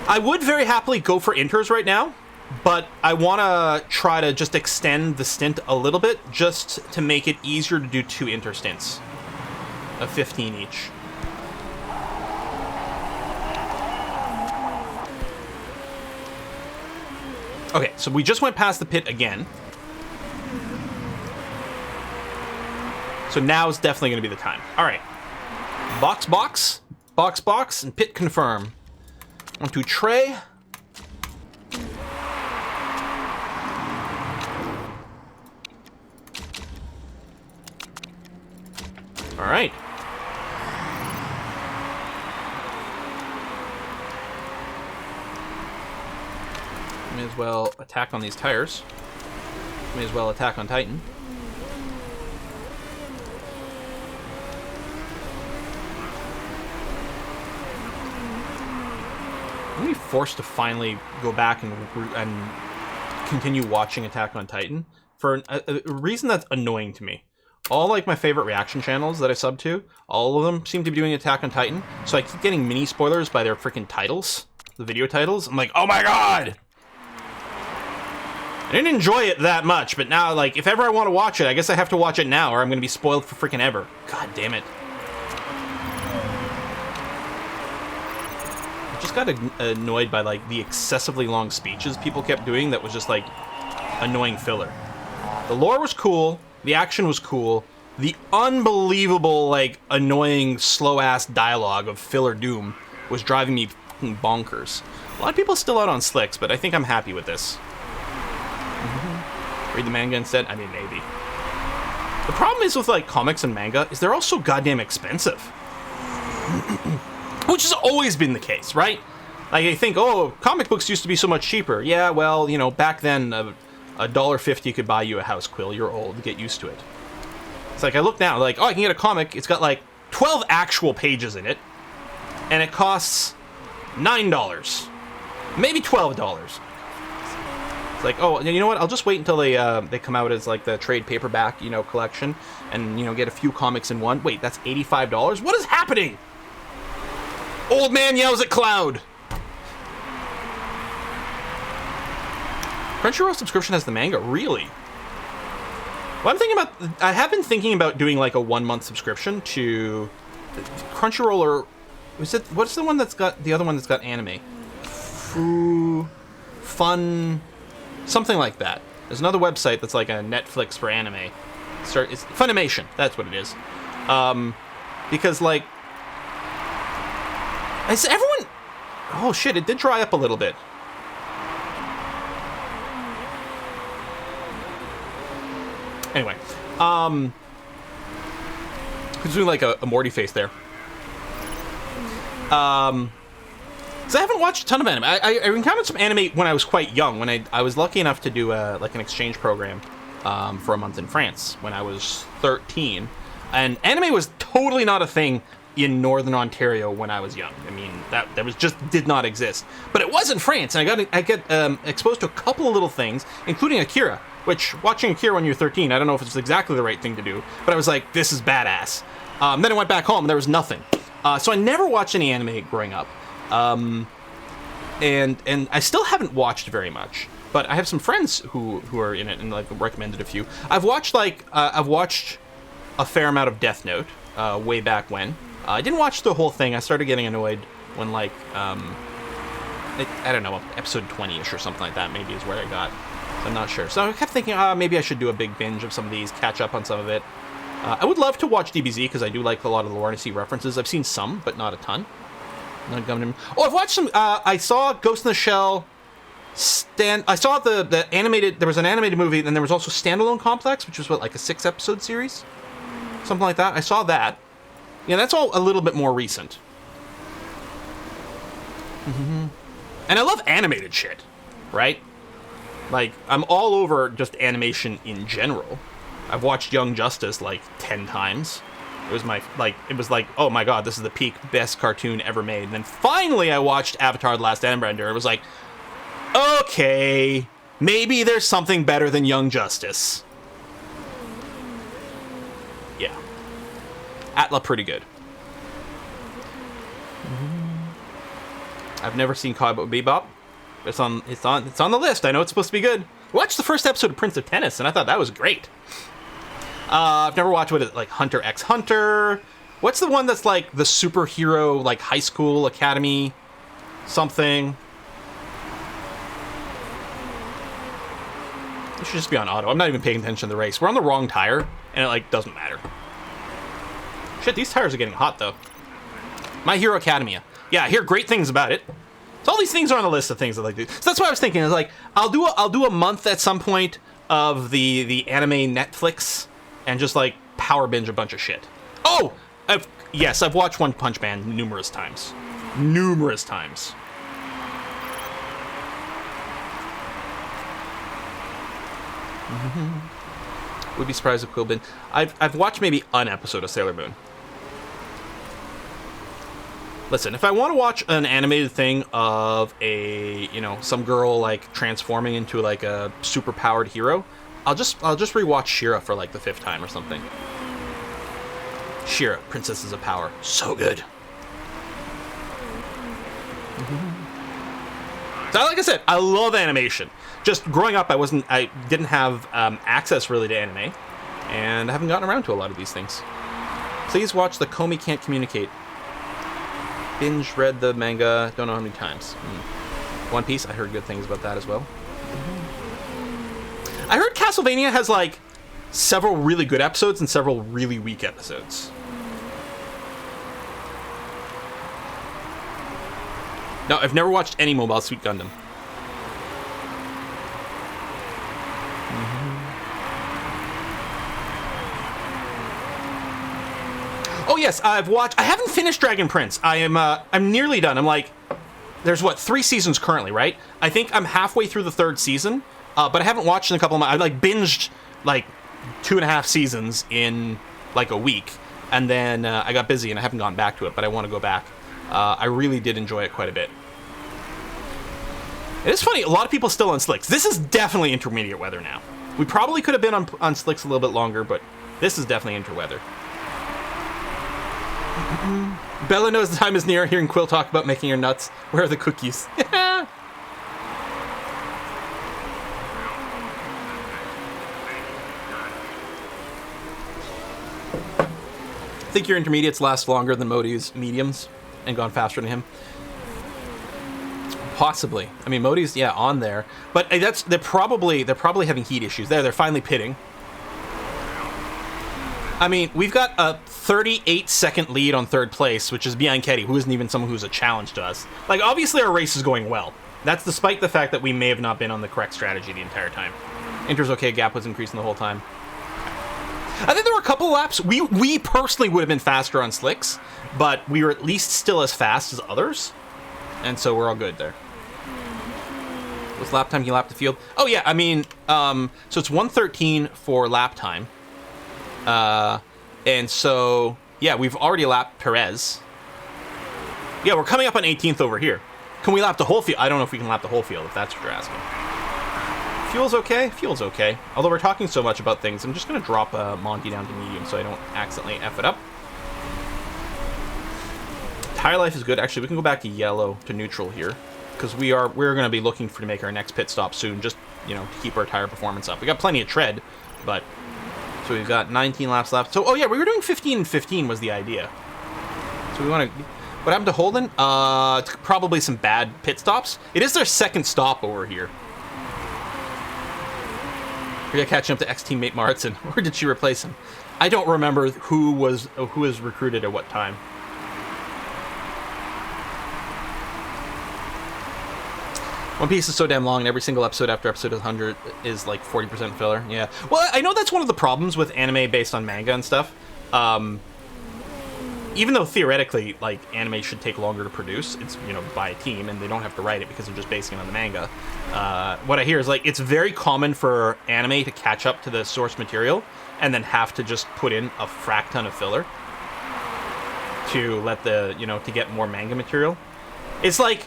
Speaker 1: I would very happily go for inters right now, but I want to try to just extend the stint a little bit just to make it easier to do 2 inter stints of 15 each. Okay, so we just went past the pit again. So now is definitely going to be the time. All right. Box, box, box, box, and pit confirm. On to Trey. All right. May as well attack on these tires. May as well attack on Titan. I'm gonna be forced to finally go back and continue watching Attack on Titan for a reason that's annoying to me. All like my favorite reaction channels that I sub to, all of them seem to be doing Attack on Titan, so I keep getting mini spoilers by their freaking titles, the video titles. I'm like, oh my god! I didn't enjoy it that much, but now, like, if ever I want to watch it, I guess I have to watch it now, or I'm gonna be spoiled for freaking ever. God damn it. Just got annoyed by like the excessively long speeches people kept doing that was just like annoying filler. The lore was cool, the action was cool, the unbelievable like annoying slow ass dialogue of filler doom was driving me fucking bonkers. A lot of people still out on slicks, but I think I'm happy with this. Read the manga instead? I mean, maybe. The problem is with like comics and manga is they're all so goddamn expensive. Which has always been the case, right? Like, I think, oh, comic books used to be so much cheaper. Yeah, well, you know, back then, $1.50 could buy you a house, Quill. You're old. Get used to it. It's like, I look now, like, oh, I can get a comic. It's got, like, 12 actual pages in it. And it costs $9. Maybe $12. It's like, oh, you know what? I'll just wait until they come out as, like, the trade paperback, you know, collection. And, you know, get a few comics in one. Wait, that's $85? What is happening? Old man yells at cloud. Crunchyroll subscription has the manga, really? Well, I have been thinking about doing like a 1-month subscription to Crunchyroll, or what's the one that's got the other one that's got anime? Fun, something like that. There's another website that's like a Netflix for anime. It's Funimation. That's what it is. Because like. Is everyone... Oh shit, it did dry up a little bit. Anyway, who's doing like a Morty face there? So I haven't watched a ton of anime. I encountered some anime when I was quite young, when I was lucky enough to do like an exchange program for a month in France when I was 13. And anime was totally not a thing in Northern Ontario when I was young. I mean, that was just did not exist. But it was in France, and I get exposed to a couple of little things, including Akira, which, watching Akira when you're 13, I don't know if it's exactly the right thing to do, but I was like, this is badass. Then I went back home, and there was nothing. So I never watched any anime growing up. And I still haven't watched very much. But I have some friends who are in it and like recommended a few. I've watched a fair amount of Death Note way back when. I didn't watch the whole thing. I started getting annoyed when, like, I don't know, episode 20-ish or something like that maybe is where I got. So I'm not sure. So I kept thinking, maybe I should do a big binge of some of these, catch up on some of it. I would love to watch DBZ because I do like a lot of the lore and I see references. I've seen some, but not a ton. I've watched some. I saw Ghost in the Shell. I saw the animated. There was an animated movie, and there was also Standalone Complex, which was like a 6-episode series, something like that. I saw that. Yeah, that's all a little bit more recent. And I love animated shit, right? Like, I'm all over just animation in general. I've watched Young Justice like 10 times. It was like, oh my god, this is the peak best cartoon ever made. And then finally I watched Avatar: The Last Airbender. It was like, okay, maybe there's something better than Young Justice. Atla pretty good. I've never seen Cowboy Bebop. It's on the list. I know it's supposed to be good. Watched the first episode of Prince of Tennis, and I thought that was great. I've never watched like Hunter x Hunter. What's the one that's like the superhero, like high school academy something? It should just be on auto. I'm not even paying attention to the race. We're on the wrong tire, and it like doesn't matter. Shit, these tires are getting hot though. My Hero Academia. Yeah, I hear great things about it. So all these things are on the list of things I like to do. So that's what I was thinking. Is like I'll do a month at some point of the anime Netflix and just like power binge a bunch of shit. Oh, yes, I've watched One Punch Man numerous times. Numerous times. Would be surprised if Quillbin. I've watched maybe an episode of Sailor Moon. Listen, if I want to watch an animated thing of some girl like transforming into like a super powered hero, I'll just rewatch She-Ra for like the 5th time or something. She-Ra, Princesses of Power, so good. So like I said, I love animation. Just growing up, I didn't have access really to anime, and I haven't gotten around to a lot of these things. Please watch the Comey Can't Communicate. Binge read the manga, don't know how many times. One Piece, I heard good things about that as well. I heard Castlevania has like several really good episodes and several really weak episodes. No, I've never watched any Mobile Suit Gundam. Oh yes, I haven't finished Dragon Prince. I'm nearly done. I'm like, there's 3 seasons currently, right? I think I'm halfway through the 3rd season, but I haven't watched in a couple of months. I like binged like 2.5 seasons in like a week, and then I got busy and I haven't gone back to it, but I want to go back. I really did enjoy it quite a bit. It is funny, a lot of people still on slicks. This is definitely intermediate weather now. We probably could have been on slicks a little bit longer, but this is definitely interweather. Bella knows the time is near, hearing Quill talk about making her nuts. Where are the cookies? I think your intermediates last longer than Modi's mediums and gone faster than him. Possibly. I mean, Modi's on there, but they're probably having heat issues. They're finally pitting. I mean, we've got a 38-second lead on 3rd place, which is Bianchetti, who isn't even someone who's a challenge to us. Like, obviously our race is going well. That's despite the fact that we may have not been on the correct strategy the entire time. Inter's okay, gap was increasing the whole time. I think there were a couple laps. We personally would have been faster on slicks, but we were at least still as fast as others, and so we're all good there. What's lap time? Can you lap the field? Oh yeah, I mean, so it's 1:13 for lap time. And so, yeah, we've already lapped Perez. Yeah, we're coming up on 18th over here. Can we lap the whole field? I don't know if we can lap the whole field, if that's what you're asking. Fuel's okay? Fuel's okay. Although we're talking so much about things, I'm just going to drop Monty down to medium so I don't accidentally F it up. Tire life is good. Actually, we can go back to yellow to neutral here, because we're going to be looking to make our next pit stop soon, just, to keep our tire performance up. We got plenty of tread, but... So we've got 19 laps left. So, oh yeah, we were doing 15 and 15 was the idea. So we want to... What happened to Holden? It's probably some bad pit stops. It is their 2nd stop over here. We got catching up to ex-teammate Martin. Where did she replace him? I don't remember who was recruited at what time. One Piece is so damn long, and every single episode after episode 100 is like 40% filler. Yeah. Well, I know that's one of the problems with anime based on manga and stuff. Even though theoretically, like, anime should take longer to produce, it's, by a team, and they don't have to write it because they're just basing it on the manga. What I hear is, like, it's very common for anime to catch up to the source material and then have to just put in a frack ton of filler to let to get more manga material. It's like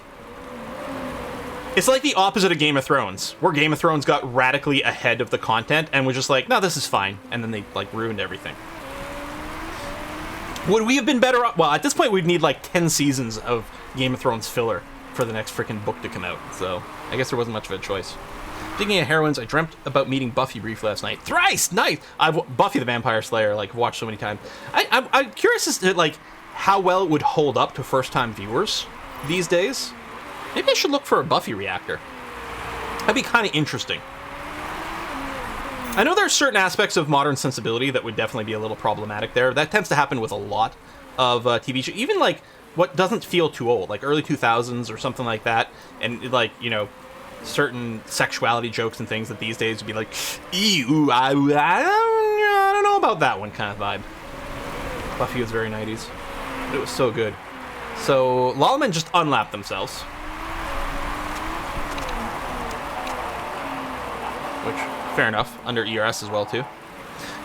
Speaker 1: the opposite of Game of Thrones, where Game of Thrones got radically ahead of the content and was just like, no, this is fine. And then they, like, ruined everything. Would we have been better off? Well, at this point, we'd need like 10 seasons of Game of Thrones filler for the next freaking book to come out. So I guess there wasn't much of a choice. Speaking of heroines, I dreamt about meeting Buffy briefly last night. Thrice! Nice! Buffy the Vampire Slayer, like, watched so many times. I'm curious as to, like, how well it would hold up to first-time viewers these days. Maybe I should look for a Buffy reactor. That'd be kind of interesting. I know there are certain aspects of modern sensibility that would definitely be a little problematic there. That tends to happen with a lot of TV shows. Even, like, what doesn't feel too old, like early 2000s or something like that. And, like, you know, certain sexuality jokes and things that these days would be like, ew, I don't know about that one kind of vibe. Buffy was very 90s. It was so good. So, Lawman just unlapped themselves. Which, fair enough, under ERS as well, too.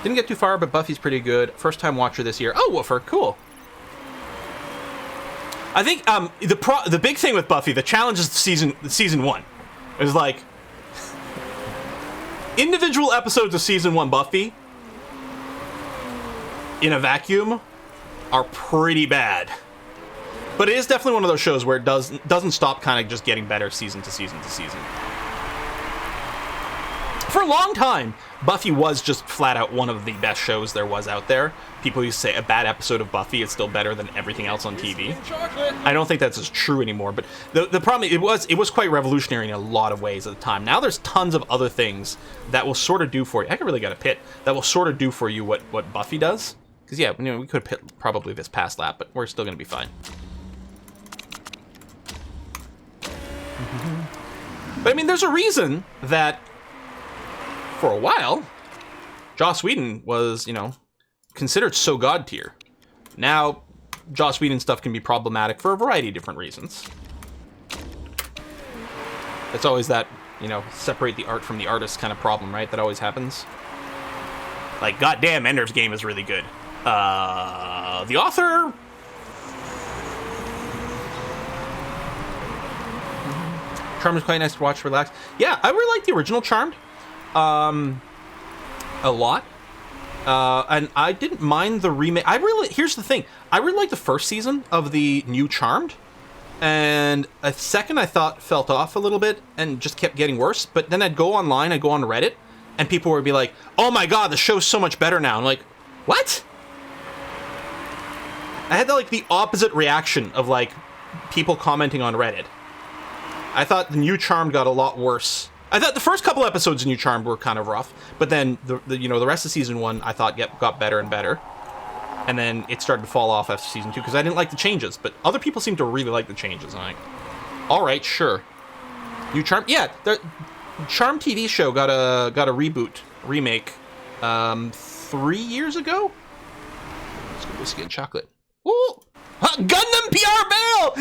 Speaker 1: Didn't get too far, but Buffy's pretty good. First time watcher this year. Oh, Woofer, cool. I think the big thing with Buffy, the challenge is season 1. It was like individual episodes of season 1 Buffy in a vacuum are pretty bad. But it is definitely one of those shows where it doesn't stop kind of just getting better season to season to season. For a long time, Buffy was just flat out one of the best shows there was out there. People used to say a bad episode of Buffy is still better than everything else on TV. I don't think that's as true anymore, but the problem, it was quite revolutionary in a lot of ways at the time. Now there's tons of other things that will sort of do for you. I could really get a pit that will sort of do for you what Buffy does. Because yeah, you know, we could have pit probably this past lap, but we're still going to be fine. But I mean, there's a reason that for a while, Joss Whedon was, you know, considered so god tier. Now, Joss Whedon stuff can be problematic for a variety of different reasons. It's always that, you know, separate the art from the artist kind of problem, right? That always happens. Like, goddamn, Ender's Game is really good. The author... Charmed is quite nice to watch, relax. Yeah, I really like the original Charmed. A lot. And I didn't mind the remake. Here's the thing. I really liked the first season of the new Charmed. And a second I thought felt off a little bit and just kept getting worse. But then I'd go online, I'd go on Reddit, and people would be like, oh my god, the show's so much better now. I'm like, what? I had the opposite reaction of like people commenting on Reddit. I thought the new Charmed got a lot worse. I thought the first couple episodes of New Charmed were kind of rough, but then the rest of season 1 I thought got better and better, and then it started to fall off after season 2 because I didn't like the changes, but other people seem to really like the changes. I'm like, all right, sure. New Charmed, yeah, the Charmed TV show got a remake, 3 years ago. Let's go whiskey and chocolate. Ooh, Gundam PR Bail.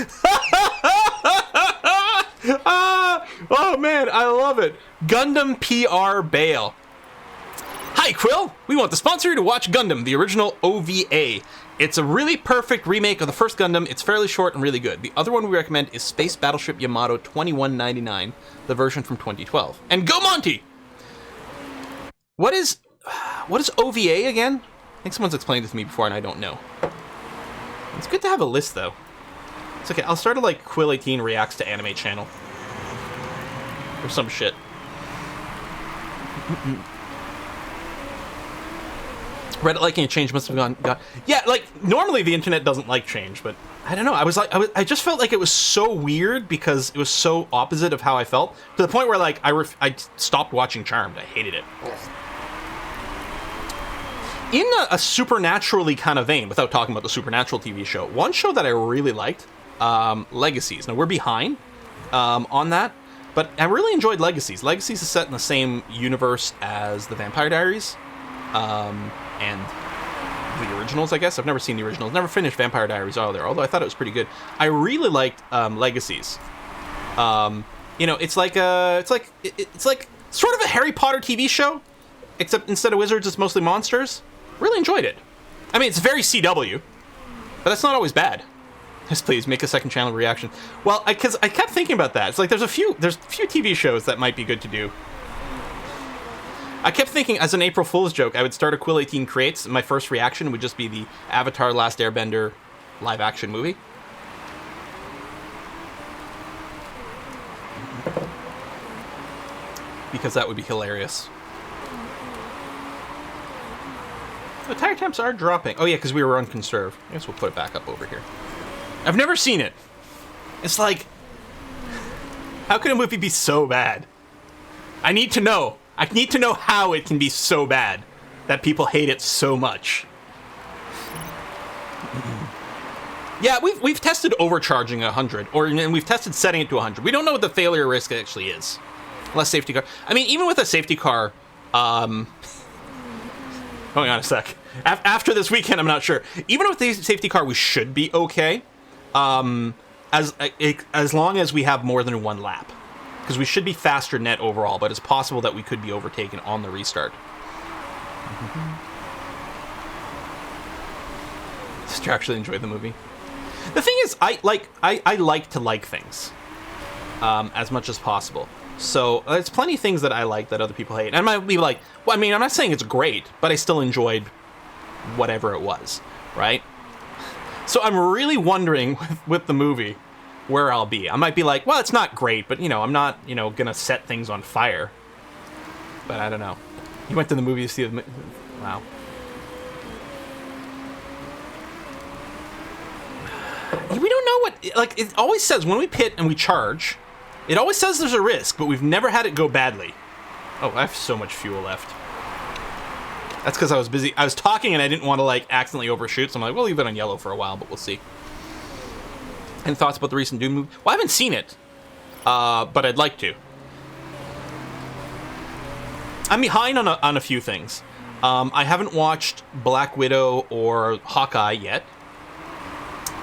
Speaker 1: Oh man, I love it. Gundam PR Bail. Hi Quill, we want to sponsor you to watch Gundam, the original OVA. It's a really perfect remake of the first Gundam. It's fairly short and really good. The other one we recommend is Space Battleship Yamato 2199, the version from 2012. And go Monty! What is OVA again? I think someone's explained it to me before and I don't know. It's good to have a list though. It's okay, I'll start a Quill18 reacts to anime channel. Or some shit. Reddit liking a change must have gone. Yeah, normally the internet doesn't like change, but I don't know. I just felt like it was so weird because it was so opposite of how I felt to the point where I stopped watching Charmed. I hated it. In a supernaturally kind of vein, without talking about the Supernatural TV show, one show that I really liked, Legacies. Now we're behind on that. But I really enjoyed Legacies. Legacies is set in the same universe as the Vampire Diaries, and the originals, I guess. I've never seen the originals. Never finished Vampire Diaries either, although I thought it was pretty good. I really liked Legacies. It's like sort of a Harry Potter TV show, except instead of wizards, it's mostly monsters. Really enjoyed it. I mean, it's very CW, but that's not always bad. Yes, please, make a second channel reaction. Well, because I kept thinking about that. It's like there's a few TV shows that might be good to do. I kept thinking, as an April Fool's joke, I would start a Quill 18 Creates, and my first reaction would just be the Avatar Last Airbender live-action movie. Because that would be hilarious. The tire temps are dropping. Oh yeah, because we were on conserve. I guess we'll put it back up over here. I've never seen it. It's like, how can a movie be so bad? I need to know. I need to know how it can be so bad that people hate it so much. Yeah, we've tested overcharging 100, and we've tested setting it to 100. We don't know what the failure risk actually is. Less safety car. I mean, even with a safety car, hang on a sec. After this weekend, I'm not sure. Even with the safety car, we should be okay, as long as we have more than one lap. Because we should be faster net overall, but it's possible that we could be overtaken on the restart. Did you actually enjoy the movie? The thing is, I like to like things as much as possible. So there's plenty of things that I like that other people hate. And I might be like, well, I mean, I'm not saying it's great, but I still enjoyed whatever it was, right? So I'm really wondering with the movie where I'll be. I might be like, well, it's not great, but, you know, I'm not, you know, gonna set things on fire. But I don't know. You went to the movie to see the... Wow. We don't know what... Like, it always says when we pit and we charge, it always says there's a risk, but we've never had it go badly. Oh, I have so much fuel left. That's because I was busy. I was talking and I didn't want to, like, accidentally overshoot, so I'm like, we'll leave it on yellow for a while, but we'll see. Any thoughts about the recent Dune movie? Well, I haven't seen it, but I'd like to. I'm behind on a few things. I haven't watched Black Widow or Hawkeye yet.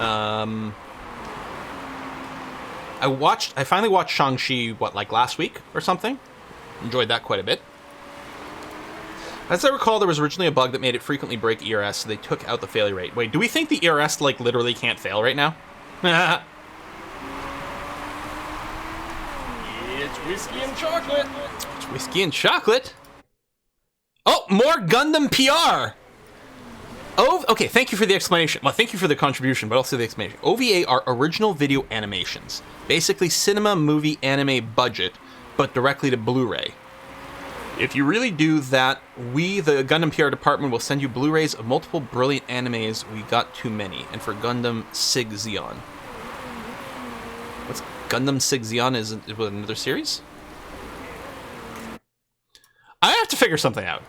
Speaker 1: I finally watched Shang-Chi, like last week or something? Enjoyed that quite a bit. As I recall, there was originally a bug that made it frequently break ERS, so they took out the failure rate. Wait, do we think the ERS, like, literally can't fail right now?
Speaker 2: It's whiskey and chocolate.
Speaker 1: It's whiskey and chocolate. Oh, more Gundam PR! Oh, okay, thank you for the explanation. Well, thank you for the contribution, but also the explanation. OVA are original video animations. Basically cinema, movie, anime budget, but directly to Blu-ray. If you really do that, we, the Gundam PR department, will send you Blu-rays of multiple brilliant animes. We got too many. And for Gundam Sig Zeon. What's Gundam Sig Zeon? Is it another series? I have to figure something out.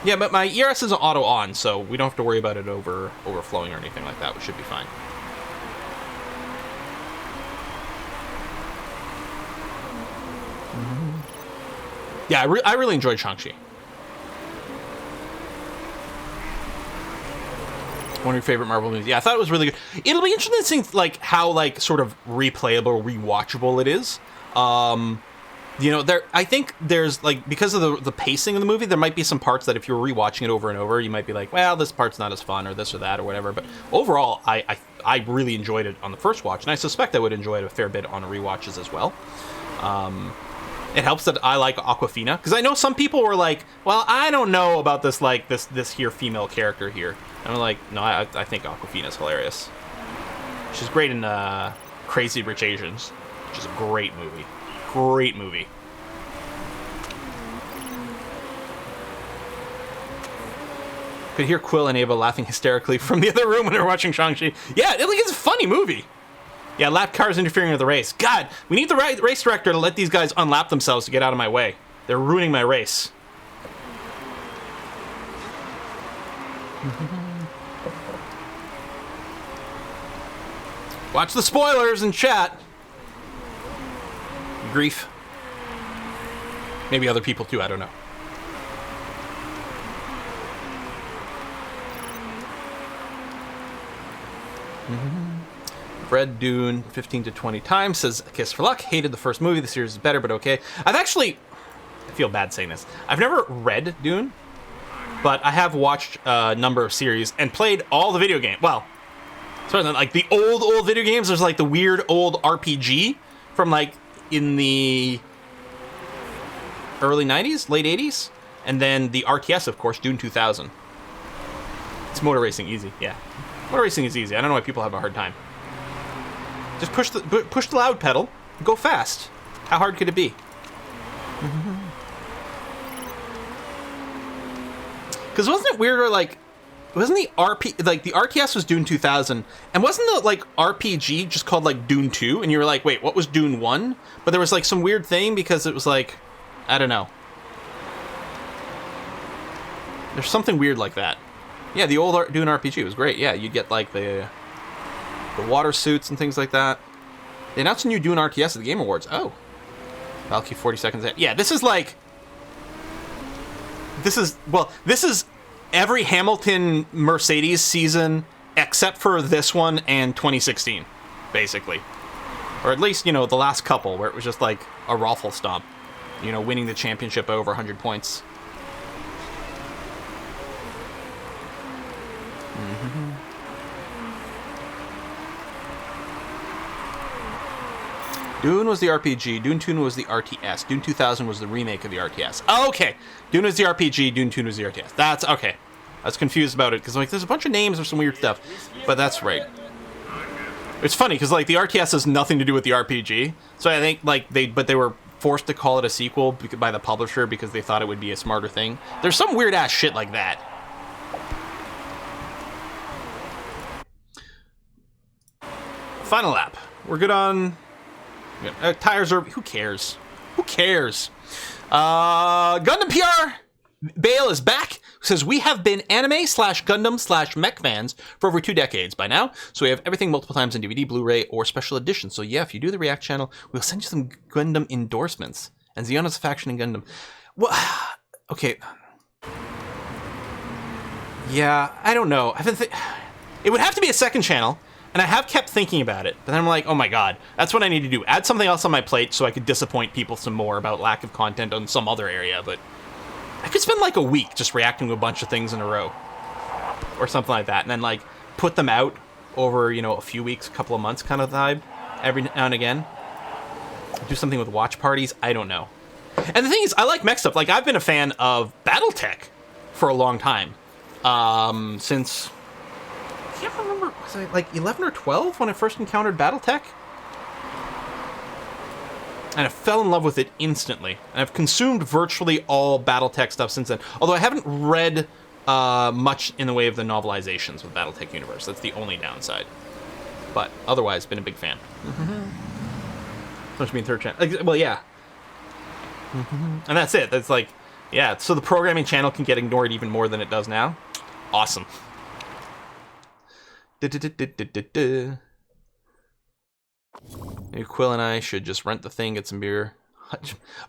Speaker 1: Yeah, but my ERS isn't auto on, so we don't have to worry about it overflowing or anything like that, which should be fine. Yeah, I really enjoyed Shang-Chi. One of your favorite Marvel movies. Yeah, I thought it was really good. It'll be interesting to see, like, how, like, sort of replayable, rewatchable it is. You know, I think there's, like, because of the pacing of the movie, there might be some parts that if you're rewatching it over and over, you might be like, well, this part's not as fun, or this or that, or whatever. But overall, I really enjoyed it on the first watch, and I suspect I would enjoy it a fair bit on rewatches as well. It helps that I like Awkwafina, because I know some people were like, well, I don't know about this, like, this here female character here. And I'm like, no, I think Awkwafina's hilarious. She's great in Crazy Rich Asians, which is a great movie. Great movie. Could hear Quill and Ava laughing hysterically from the other room when they were watching Shang-Chi. Yeah, it's a funny movie. Yeah, lap cars interfering with the race. God, we need the race director to let these guys unlap themselves to get out of my way. They're ruining my race. Watch the spoilers in chat. Grief. Maybe other people too, I don't know. Read Dune 15 to 20 times, says Kiss for Luck. Hated the first movie, the series is better, but okay. I feel bad saying this. I've never read Dune, but I have watched a number of series and played all the video games. Well, sort of like the old video games. There's like the weird old RPG from like in the early 90s, late 80s. And then the RTS, of course, Dune 2000. It's motor racing easy, yeah. Motor racing is easy. I don't know why people have a hard time. Just push the loud pedal, go fast. How hard could it be? Because wasn't it weirder, like, wasn't the the RTS was Dune 2000, and wasn't the, like, RPG just called, like, Dune 2? And you were like, wait, what was Dune 1? But there was, like, some weird thing because it was, like, I don't know. There's something weird like that. Yeah, the old Dune RPG was great. Yeah, you'd get, like, the water suits and things like that. They announced a new Dune RTS at the Game Awards. Oh. Valky 40 seconds in. Yeah, this is, like... This is every Hamilton Mercedes season except for this one and 2016, basically. Or at least, you know, the last couple where it was just like a raffle stomp. You know, winning the championship over 100 points. Dune was the RPG, Dune 2 was the RTS, Dune 2000 was the remake of the RTS. Oh, okay. Dune was the RPG, Dune 2 was the RTS. That's okay. I was confused about it because like there's a bunch of names or some weird stuff, but that's right. It's funny because like the RTS has nothing to do with the RPG, so I think like they were forced to call it a sequel by the publisher because they thought it would be a smarter thing. There's some weird ass shit like that. Final lap. We're good on. Tires are... Who cares? Who cares? Gundam PR Bale is back. Says, we have been anime/Gundam/mech fans for over 2 decades by now. So we have everything multiple times in DVD, Blu-ray, or special edition. So yeah, if you do the React channel, we'll send you some Gundam endorsements. And Xeono's faction in Gundam. Well, okay. Yeah, I don't know. It would have to be a second channel. And I have kept thinking about it, but then I'm like, oh my god, that's what I need to do. Add something else on my plate so I could disappoint people some more about lack of content on some other area, but I could spend like a week just reacting to a bunch of things in a row. Or something like that, and then like put them out over, you know, a few weeks, a couple of months kind of vibe, every now and again. Do something with watch parties, I don't know. And the thing is, I like mech stuff. Like, I've been a fan of Battletech for a long time. Since... I can't remember, was I like 11 or 12 when I first encountered Battletech? And I fell in love with it instantly. And I've consumed virtually all Battletech stuff since then. Although I haven't read much in the way of the novelizations with Battletech Universe. That's the only downside. But otherwise, been a big fan. Must be in third channel. Well, yeah. And that's it. That's like, yeah. So the programming channel can get ignored even more than it does now. Awesome. Maybe Quill and I should just rent the thing, get some beer.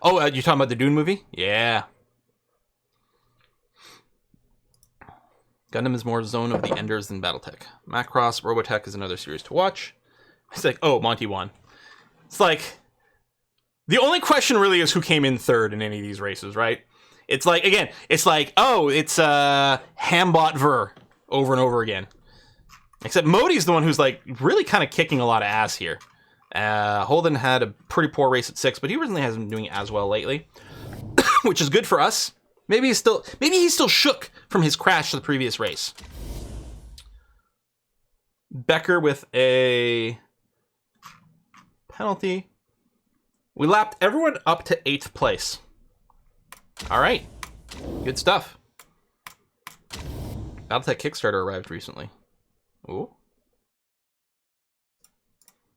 Speaker 1: Oh, you're talking about the Dune movie? Yeah. Gundam is more Zone of the Enders than Battletech. Macross, Robotech is another series to watch. It's like, oh, Monty won. It's like, the only question really is who came in third in any of these races, right? It's like, again, it's like, oh, it's Hambot Ver over and over again. Except Modi's the one who's like really kind of kicking a lot of ass here. Holden had a pretty poor race at 6, but he really hasn't been doing as well lately, which is good for us. Maybe he's still shook from his crash to the previous race. Becker with a penalty. We lapped everyone up to 8th place. All right, good stuff. Battletech Kickstarter arrived recently. Ooh.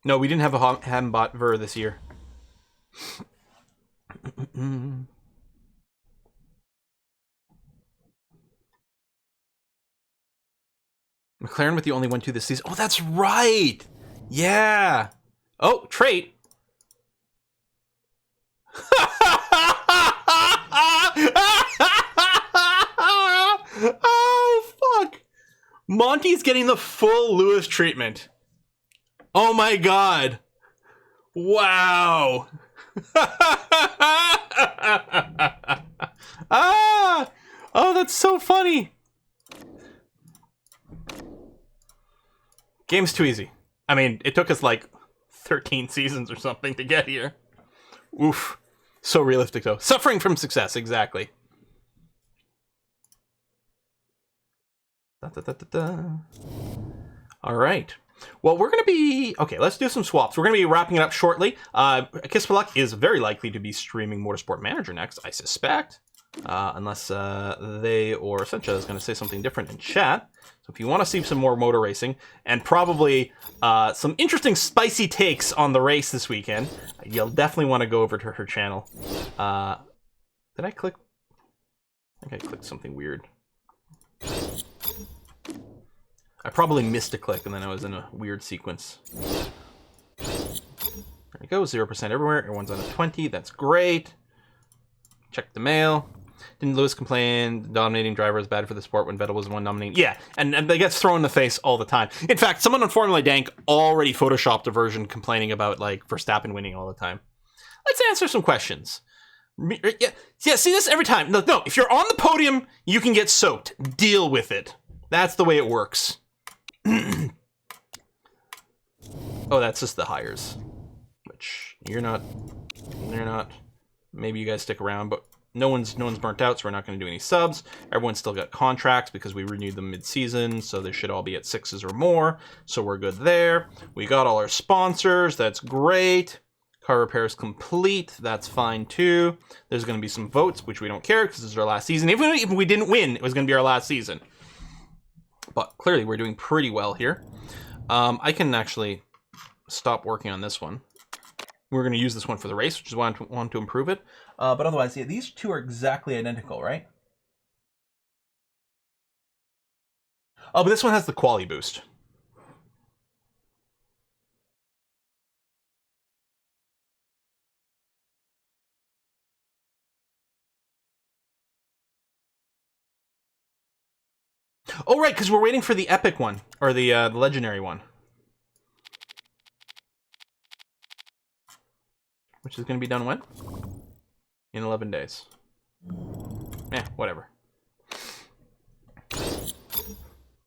Speaker 1: No, we didn't have a Hambot Ver this year. McLaren with the only 1-2 this season. Oh, that's right. Yeah. Oh, trait. Oh, fuck. Monty's getting the full Lewis treatment. Oh my god. Wow. Ah! Oh, that's so funny. Game's too easy. I mean, it took us like 13 seasons or something to get here. Oof. So realistic, though. Suffering from success, exactly. All right. Well, we're going to be... Okay, let's do some swaps. We're going to be wrapping it up shortly. A Kiss for Luck is very likely to be streaming Motorsport Manager next, I suspect. Unless they or Sencha is going to say something different in chat. So if you want to see some more motor racing, and probably some interesting spicy takes on the race this weekend, you'll definitely want to go over to her channel. Did I click? I think I clicked something weird. I probably missed a click, and then I was in a weird sequence. There we go, 0% everywhere. Everyone's on a 20. That's great. Check the mail. Didn't Lewis complain dominating driver is bad for the sport when Vettel was the one nominating? Yeah, and they get thrown in the face all the time. In fact, someone on Formula Dank already photoshopped a version complaining about, like, Verstappen winning all the time. Let's answer some questions. Yeah, see this every time. No, if you're on the podium, you can get soaked. Deal with it. That's the way it works. Oh, that's just the hires. Which, you're not. They're not. Maybe you guys stick around, but no one's burnt out, so we're not going to do any subs. Everyone's still got contracts because we renewed them mid-season, so they should all be at 6s or more, so we're good there. We got all our sponsors. That's great. Car repairs complete. That's fine too. There's going to be some votes, which we don't care because this is our last season. Even if we didn't win, it was going to be our last season. But clearly, we're doing pretty well here. I can actually stop working on this one. We're going to use this one for the race, which is why I want to improve it. But otherwise, yeah, these two are exactly identical, right? Oh, but this one has the quality boost. Oh, right, because we're waiting for the epic one, or the legendary one. Which is going to be done when? In 11 days. Eh, whatever.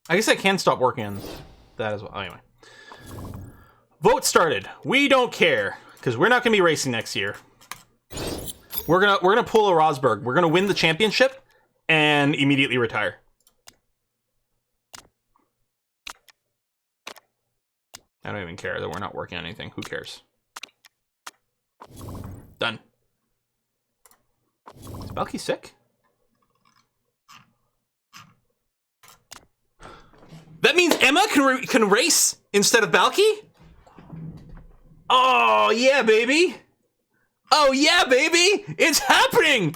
Speaker 1: I guess I can stop working on that as well. Anyway. Vote started. We don't care, because we're not going to be racing next year. We're gonna pull a Rosberg. We're going to win the championship and immediately retire. I don't even care that we're not working on anything. Who cares? Done. Is Balky sick? That means Emma can race instead of Balky? Oh, yeah, baby. Oh, yeah, baby. It's happening.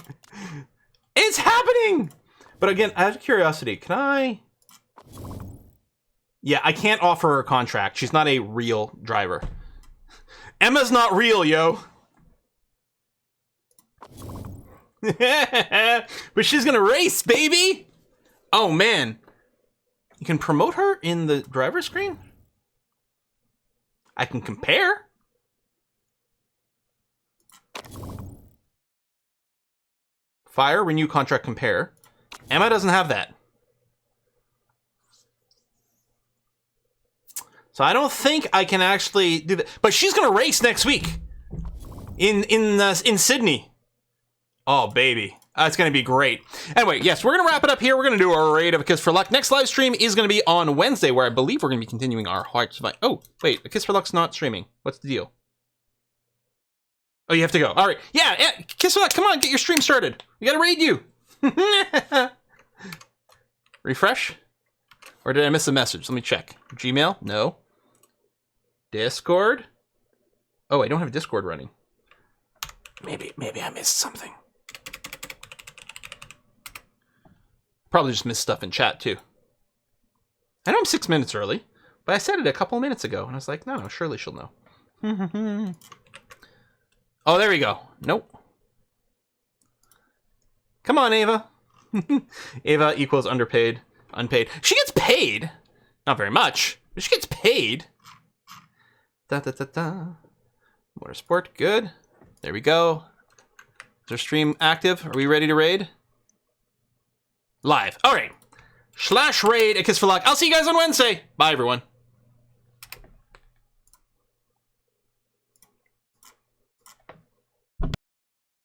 Speaker 1: It's happening. But again, out of curiosity, can I... Yeah, I can't offer her a contract. She's not a real driver. Emma's not real, yo. But she's gonna race, baby. Oh, man. You can promote her in the driver screen? I can compare. Fire, renew contract, compare. Emma doesn't have that. So I don't think I can actually do that. But she's gonna race next week in Sydney. Oh, baby. It's going to be great. Anyway, yes, we're going to wrap it up here. We're going to do our raid of A Kiss for Luck. Next live stream is going to be on Wednesday, where I believe we're going to be continuing our Hearts Fight. Oh, wait, A Kiss for Luck's not streaming. What's the deal? Oh, you have to go. All right. Yeah, Kiss for Luck, come on, get your stream started. We got to raid you. Refresh? Or did I miss a message? Let me check. Gmail? No. Discord? Oh, I don't have Discord running. Maybe I missed something. Probably just missed stuff in chat, too. I know I'm 6 minutes early, but I said it a couple of minutes ago, and I was like, no, surely she'll know. Oh, there we go. Nope. Come on, Ava. Ava equals underpaid, unpaid. She gets paid. Not very much, but she gets paid. Da-da-da-da. Motorsport, good. There we go. Is our stream active? Are we ready to raid? Live. All right. /raid A Kiss for Luck. I'll see you guys on Wednesday. Bye, everyone.